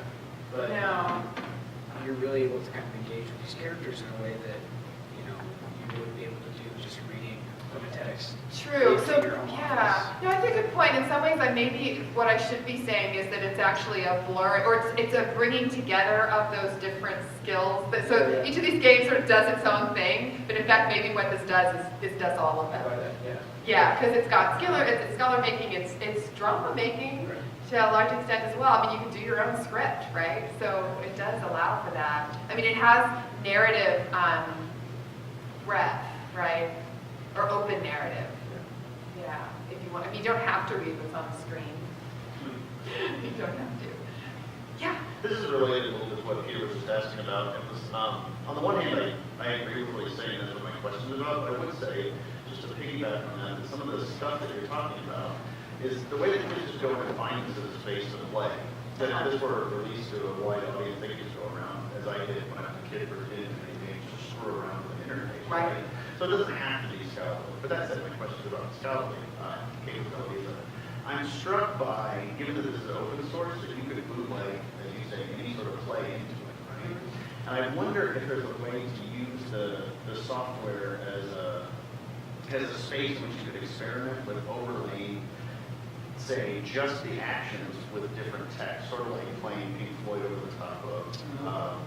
but No. you're really able to kind of engage with these characters in a way that, you wouldn't be able to do just reading from a text. True. Based So on your own yeah, office. no, that's a good point. In some ways, maybe what I should be saying is that it's actually a blur, or it's a bringing together of those different skills. But so each of these games sort of does its own thing, but in fact, maybe what this does is it does all of them. By that, yeah. Yeah, because it's got it's scholar making, it's drama making to a large extent as well. I mean, you can do your own script, right? So it does allow for that. I mean, it has narrative breadth, right? Or open narrative. Yeah, if you want. I mean, you don't have to read what's on the screen. You don't have to. Yeah. This is related a little bit to what Peter was just asking about. It was, on the one hand, I agree with what he's saying, that's what my question is about, but I would say, just to piggyback on that, some of the stuff that you're talking about is the way that kids just go and find this as a space to play. That if this were released to a wide audience, they could just go around, as I did when I was a kid, or did many games, just screw around with the internet. Right. So it doesn't have to be scholarly. But that said, my question is about scholarly capabilities. I'm struck by, given that this is open source, that you could bootleg, as you say, any sort of play into it, right? And I wonder if there's a way to use the software as a space in which you could experiment with overlaying, say, just the actions with different text, sort of like playing Pink Floyd over the top of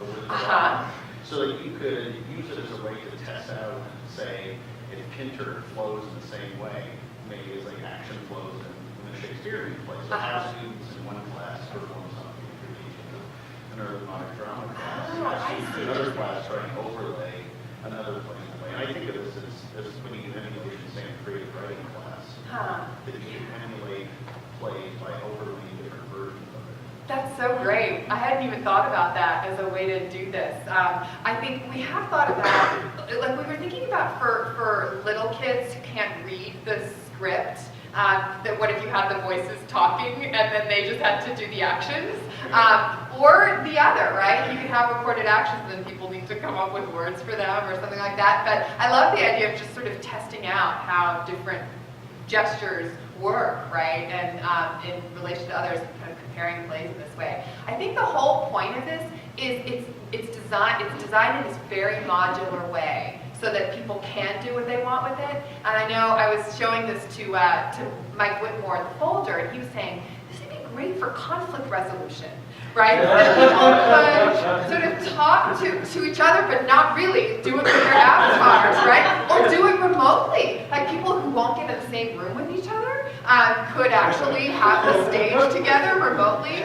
the Wizard of Oz. So that you could use it as a way to test out, say, if Pinter flows in the same way, maybe as like action flows in the Shakespeare-adjacent play. So have students in one class perform something for teaching an early modern drama class, have students in another class try and overlay another play in the way. And I think of this as when you do emulation, say, in a creative writing class, that you emulate plays by overlaying different versions of it. That's so great. I hadn't even thought about that as a way to do this. I think we have thought about, like we were thinking about for little kids who can't read the script, That what if you had the voices talking and then they just had to do the actions? Or the other, right? You could have recorded actions and then people need to come up with words for them or something like that. But I love the idea of just sort of testing out how different gestures work, right? And in relation to others, kind of comparing plays in this way. I think the whole point of this is it's designed in this very modular way so that people can do what they want with it. And I know I was showing this to Mike Whitmore in the folder, and he was saying, this would be great for conflict resolution, right? That people could sort of talk to each other, but not really do it with their avatars, right? Or do it remotely. Like people who won't get in the same room with each other could actually have the stage together remotely.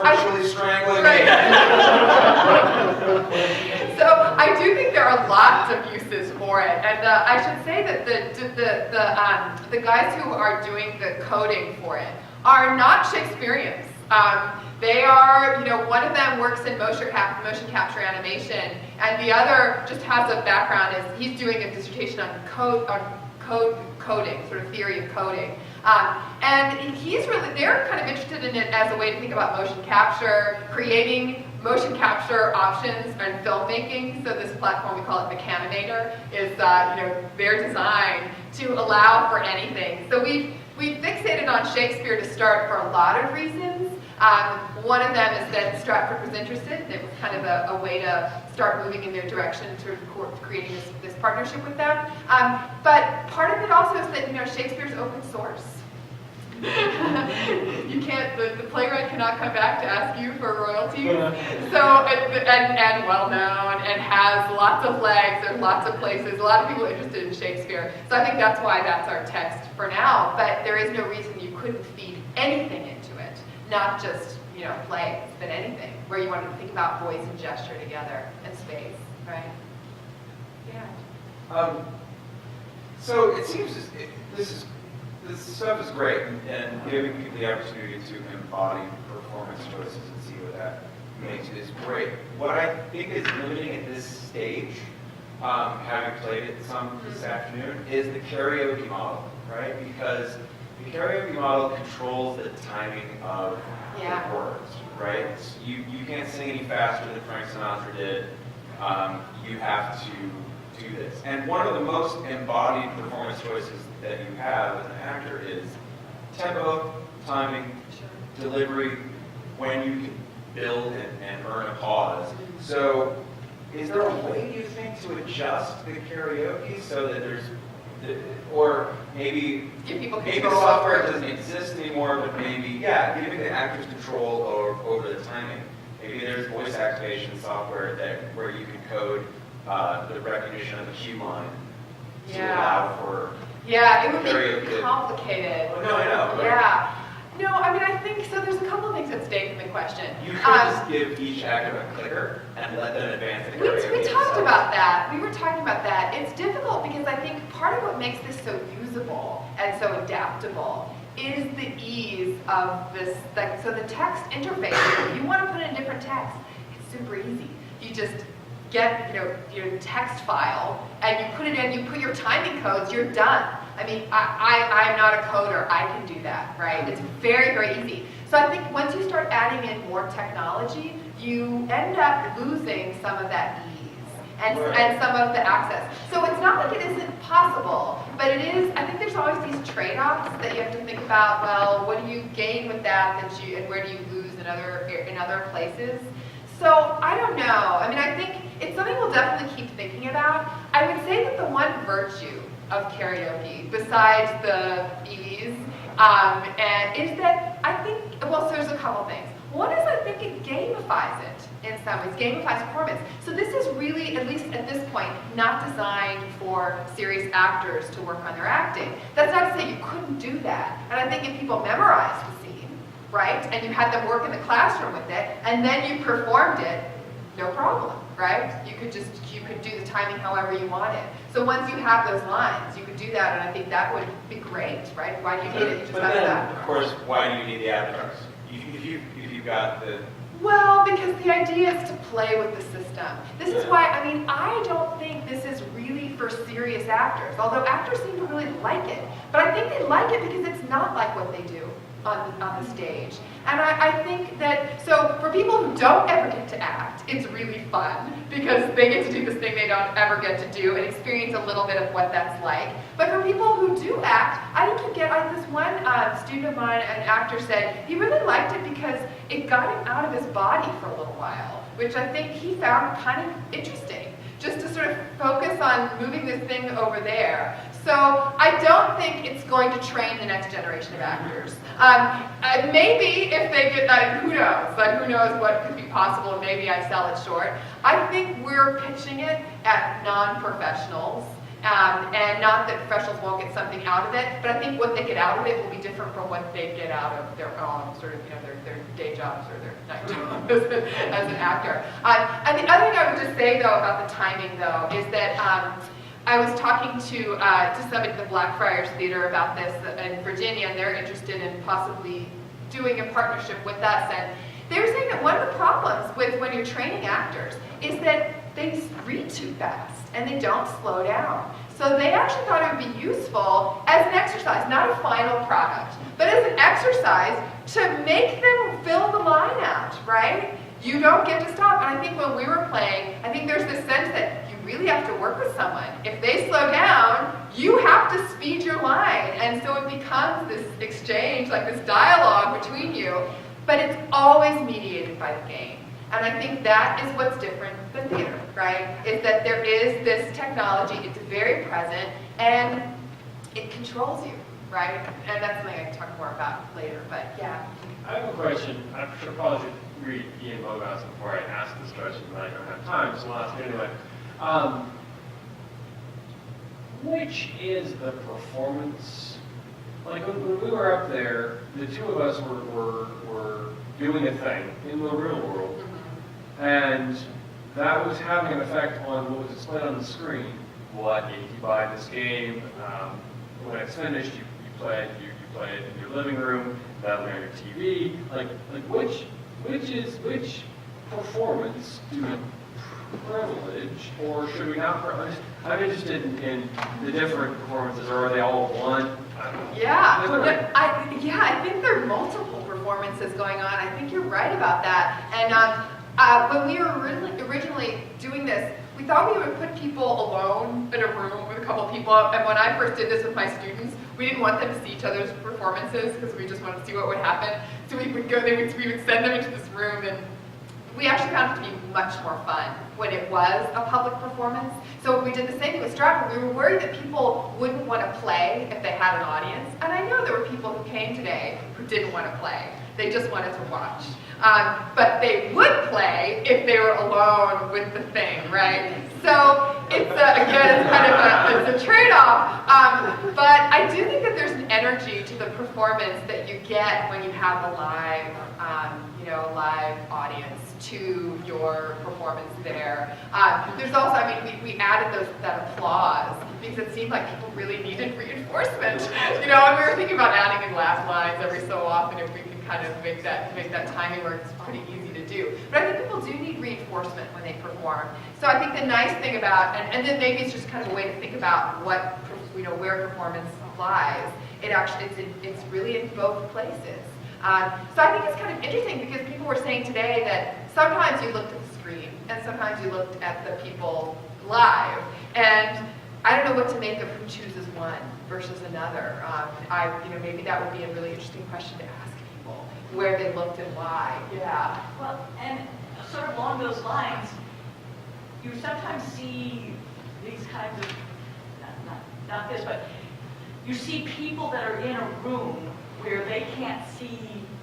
Virtually strangling right. So I do think there are lots of uses for it, and I should say that the guys who are doing the coding for it are not Shakespeareans. They are, one of them works in motion capture animation, and the other just has a background as he's doing a dissertation on coding, sort of theory of coding. And they're kind of interested in it as a way to think about motion capture, creating motion capture options and filmmaking. So this platform, we call it Mechanimator, is they're designed to allow for anything. So we fixated on Shakespeare to start for a lot of reasons. One of them is that Stratford was interested, and it was kind of a way to start moving in their direction to creating this partnership with them. But part of it also is that Shakespeare's open source. You can't, the playwright cannot come back to ask you for royalties. So, and well known, and has lots of legs, there's lots of places, a lot of people interested in Shakespeare. So I think that's why that's our text for now, but there is no reason you couldn't feed anything into it, not just, plays, but anything, where you wanted to think about voice and gesture together and space, right? Yeah. So it seems this stuff is great, and giving people the opportunity to embody performance choices and see what that makes is great. What I think is limiting at this stage, having played it some this afternoon, is the karaoke model, right? Because the karaoke model controls the timing of the words, right? You can't sing any faster than Frank Sinatra did. You have to do this. And one of the most embodied performance choices that you have as an actor is tempo, timing, delivery, when you can build and earn a pause. So is there a way, do you think, to adjust the karaoke so that there's, or maybe the software doesn't exist anymore, but maybe, giving the actors control over the timing. Maybe there's voice activation software where you can code the recognition of the cue line to allow for it would karaoke. be complicated. Oh, no, I know. Right? Yeah. No, I mean, I think, so there's a couple of things at stake in the question. You could just give each actor a clicker and let them advance the karaoke. We talked about that. We were talking about that. It's difficult because I think part of what makes this so usable and so adaptable is the ease of this. So the text interface, if you want to put in different text, it's super easy. You just get your text file and you put it in, you put your timing codes, you're done. I mean, I'm not a coder, I can do that, right? It's very, very easy. So I think once you start adding in more technology, you end up losing some of that ease and some of the access. So it's not like it isn't possible, but it is, I think there's always these trade-offs that you have to think about, well, what do you gain with that and where do you lose in other places? So I don't know. I mean, I think it's something we'll definitely keep thinking about. I would say that the one virtue of karaoke, besides the ease, is that I think, so there's a couple things. One is I think it gamifies it in some ways, gamifies performance. So this is really, at least at this point, not designed for serious actors to work on their acting. That's not to say you couldn't do that. And I think if people memorized the scene, right, and you had them work in the classroom with it, and then you performed it, no problem, right? You could do the timing however you wanted. So once you have those lines, you could do that, and I think that would be great, right? Why do you need it? You just have that. Of course, why do you need the avatars? If you've got the... Well, because the idea is to play with the system. This is why, I mean, I don't think this is really really for serious actors, although actors seem to really like it. But I think they like it because it's not like what they do on the stage. And I think that, so for people who don't ever get to act, it's really fun because they get to do this thing they don't ever get to do and experience a little bit of what that's like. But for people who do act, I think you get, like this one student of mine, an actor, said he really liked it because it got him out of his body for a little while, which I think he found kind of interesting, just to sort of focus on moving this thing over there. So I don't think it's going to train the next generation of actors. Maybe if they get, who knows? Like, who knows what could be possible? Maybe I sell it short. I think we're pitching it at non-professionals, and not that professionals won't get something out of it, but I think what they get out of it will be different from what they get out of their own sort of, their day jobs or their night jobs as an actor. And the other thing I would just say though about the timing though is that I was talking to somebody at the Blackfriars Theater about this in Virginia, and they're interested in possibly doing a partnership with us. And they were saying that one of the problems with when you're training actors is that they read too fast and they don't slow down. So they actually thought it would be useful as an exercise, not a final product, but as an exercise to make them fill the line out, right? You don't get to stop. And I think when we were playing, I think there's this sense that you really have to work with someone. If they slow down, you have to speed your line. And so it becomes this exchange, like this dialogue between you, but it's always mediated by the game. And I think that is what's different than theater, right? Is that there is this technology, it's very present, and it controls you, right? And that's something I can talk more about later, but yeah. I have a question. I probably should read Ian Bogas before I ask this question, but I don't have time, so I'll ask it anyway. Which is the performance? Like when we were up there, the two of us were doing a thing in the real world, and that was having an effect on what was displayed on the screen. What if you buy this game? When it's finished, you play it in your living room, that'll be on your TV. Like which performance do we privilege, or should we not privilege? I'm interested in the different performances, or are they all one? I don't know. Yeah, I think there are multiple performances going on. I think you're right about that. And when we were originally doing this, we thought we would put people alone in a room with a couple people. And when I first did this with my students, we didn't want them to see each other's performances because we just wanted to see what would happen. So we would send them into this room, and we actually found it to be much more fun when it was a public performance. So we did the same thing with Stratford. We were worried that people wouldn't want to play if they had an audience. And I know there were people who came today who didn't want to play. They just wanted to watch. But they would play if they were alone with the thing, right? So it's, again, it's kind of it's a trade-off. But I do think that there's an energy to the performance that you get when you have a live, live audience to your performance there. There's also, we added that applause because it seemed like people really needed reinforcement. And we were thinking about adding in laugh lines every so often if we could kind of make that timing where it's pretty easy to do. But I think people do need reinforcement when they perform. So I think the nice thing about, and then maybe it's just kind of a way to think about what, where performance lies. It's really in both places. So I think it's kind of interesting because people were saying today that sometimes you looked at the screen and sometimes you looked at the people live. And I don't know what to make of who chooses one versus another. Maybe that would be a really interesting question to ask people, where they looked and why. Yeah. Well, and sort of along those lines, you sometimes see these kinds of, not this, but you see people that are in a room where they can't see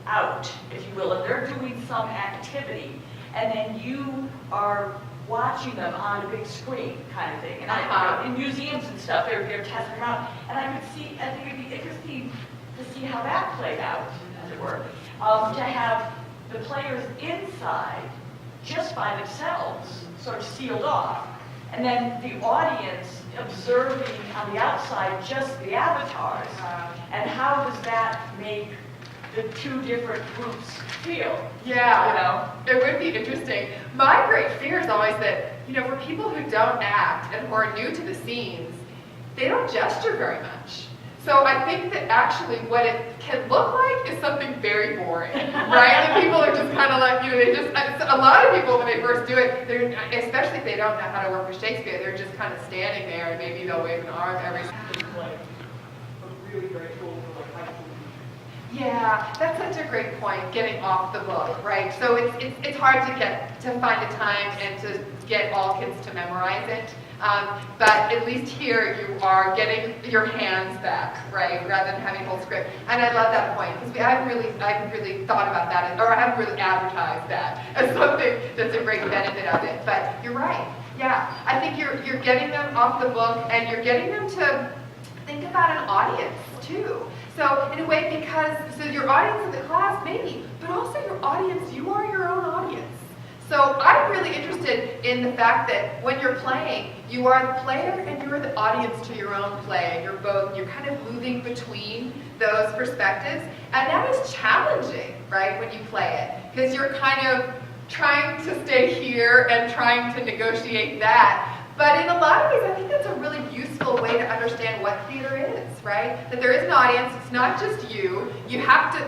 out, if you will, and they're doing some activity, and then you are watching them on a big screen kind of thing. And in museums and stuff, they're testing them out, and I think it'd be interesting to see how that played out, as it were, to have the players inside just by themselves, sort of sealed off, and then the audience observing on the outside just the avatars. And how does that make the two different groups feel? Yeah, it would be interesting. My great fear is always that, for people who don't act and who are new to the scenes, they don't gesture very much. So I think that actually what it can look like is something very boring, right? And people are just kind of like, a lot of people when they first do it, especially if they don't know how to work with Shakespeare, they're just kind of standing there and maybe they'll wave an arm every A really great tool for like high school teachers. Yeah, that's such a great point, getting off the book, right? So it's hard to find a time and to get all kids to memorize it. But at least here you are getting your hands back, right, rather than having a whole script. And I love that point, because I haven't really thought about that, or I haven't really advertised that as something that's a great benefit of it. But you're right. Yeah, I think you're getting them off the book, and you're getting them to think about an audience too. So in a way, so your audience in the class maybe, but also your audience, you are your own audience. So I'm really interested in the fact that when you're playing, you are the player and you're the audience to your own play. And you're kind of moving between those perspectives. And that is challenging, right, when you play it. Because you're kind of trying to stay here and trying to negotiate that. But in a lot of ways, I think that's a really useful way to understand what theater is, right? That there is an audience, it's not just you.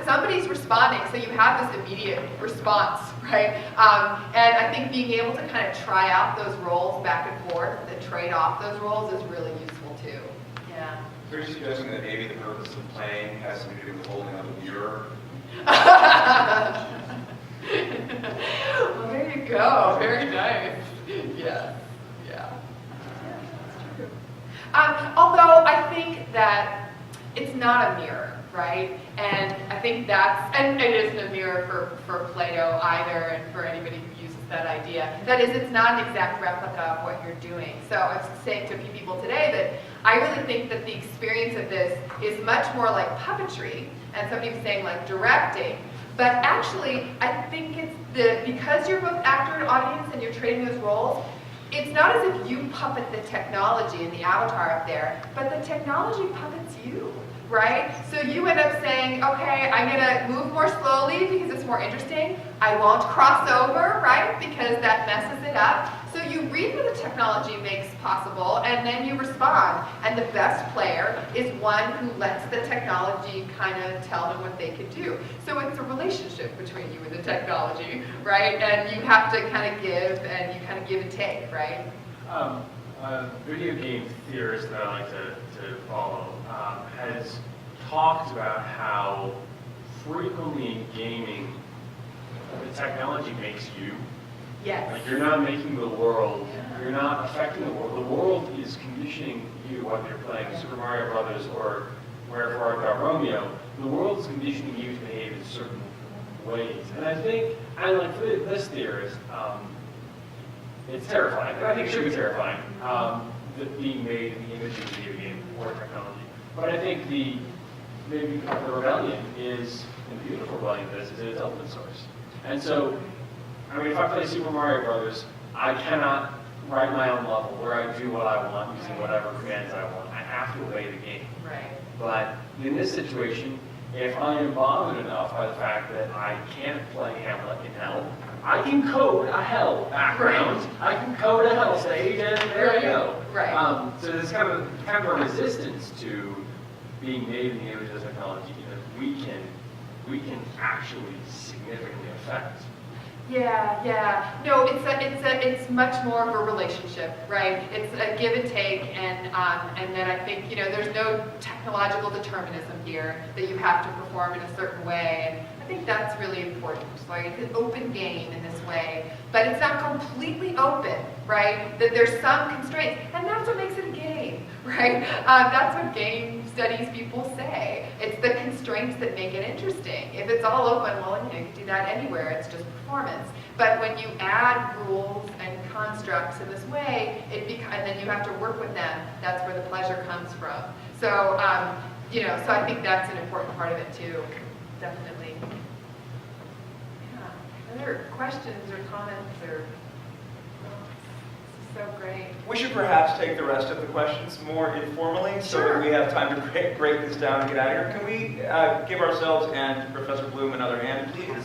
Somebody's responding, so you have this immediate response, right? And I think being able to kind of try out those roles back and forth, and trade off those roles is really useful too. Yeah. So you're suggesting that maybe the purpose of playing has something to do with holding up a mirror? Well, there you go. Very nice. Yes. Yeah. Although I think that it's not a mirror, right? And I think and it isn't a mirror for Plato either, and for anybody who uses that idea. That is, it's not an exact replica of what you're doing. So I was saying to a few people today that I really think that the experience of this is much more like puppetry, and somebody was saying like directing. But actually, I think it's because you're both actor and audience and you're trading those roles, it's not as if you puppet the technology and the avatar up there, but the technology puppets you, right? So you end up saying, okay, I'm gonna move more slowly because it's more interesting. I won't cross over, right? Because that messes it up. So you read what the technology makes possible, and then you respond. And the best player is one who lets the technology kind of tell them what they can do. So it's a relationship between you and the technology, right? And you have to kind of give, and you kind of give and take, right? A video game theorist that I like to follow has talked about how frequently in gaming the technology makes you. Yes. Like you're not making the world, you're not affecting the world. The world is conditioning you, whether you're playing Super Mario Brothers or Wherefore Art Thou Romeo. The world is conditioning you to behave in certain ways. And I think, for this theorist, it's terrifying. I think it should be terrifying, that being made in the image of a video game or technology. But I think the rebellion is, and the beautiful rebellion of this is that it's open source. And so, if I play Super Mario Brothers, I cannot write my own level where I do what I want using whatever commands I want. I have to obey the game. Right. But in this situation, if I am bothered enough by the fact that I can't play Hamlet in hell, I can code a hell background. Right. I can code a hell stage, and there you go. Right. So there's kind of a resistance to being made in the image of technology that we can actually significantly affect. Yeah. No, it's much more of a relationship, right? It's a give and take, and then I think there's no technological determinism here that you have to perform in a certain way, and I think that's really important. Like it's an open game in this way, but it's not completely open, right? That there's some constraints, and that's what makes it a game, right? That's what game studies people say. It's the constraints that make it interesting. If it's all open, well, you can do that anywhere. It's just performance. But when you add rules and constructs in this way, and then you have to work with them. That's where the pleasure comes from. So, so I think that's an important part of it too. Definitely. Yeah. Other questions or comments or? So great. We should perhaps take the rest of the questions more informally so Sure. that we have time to break this down and get out of here. Can we give ourselves and Professor Bloom another hand, please?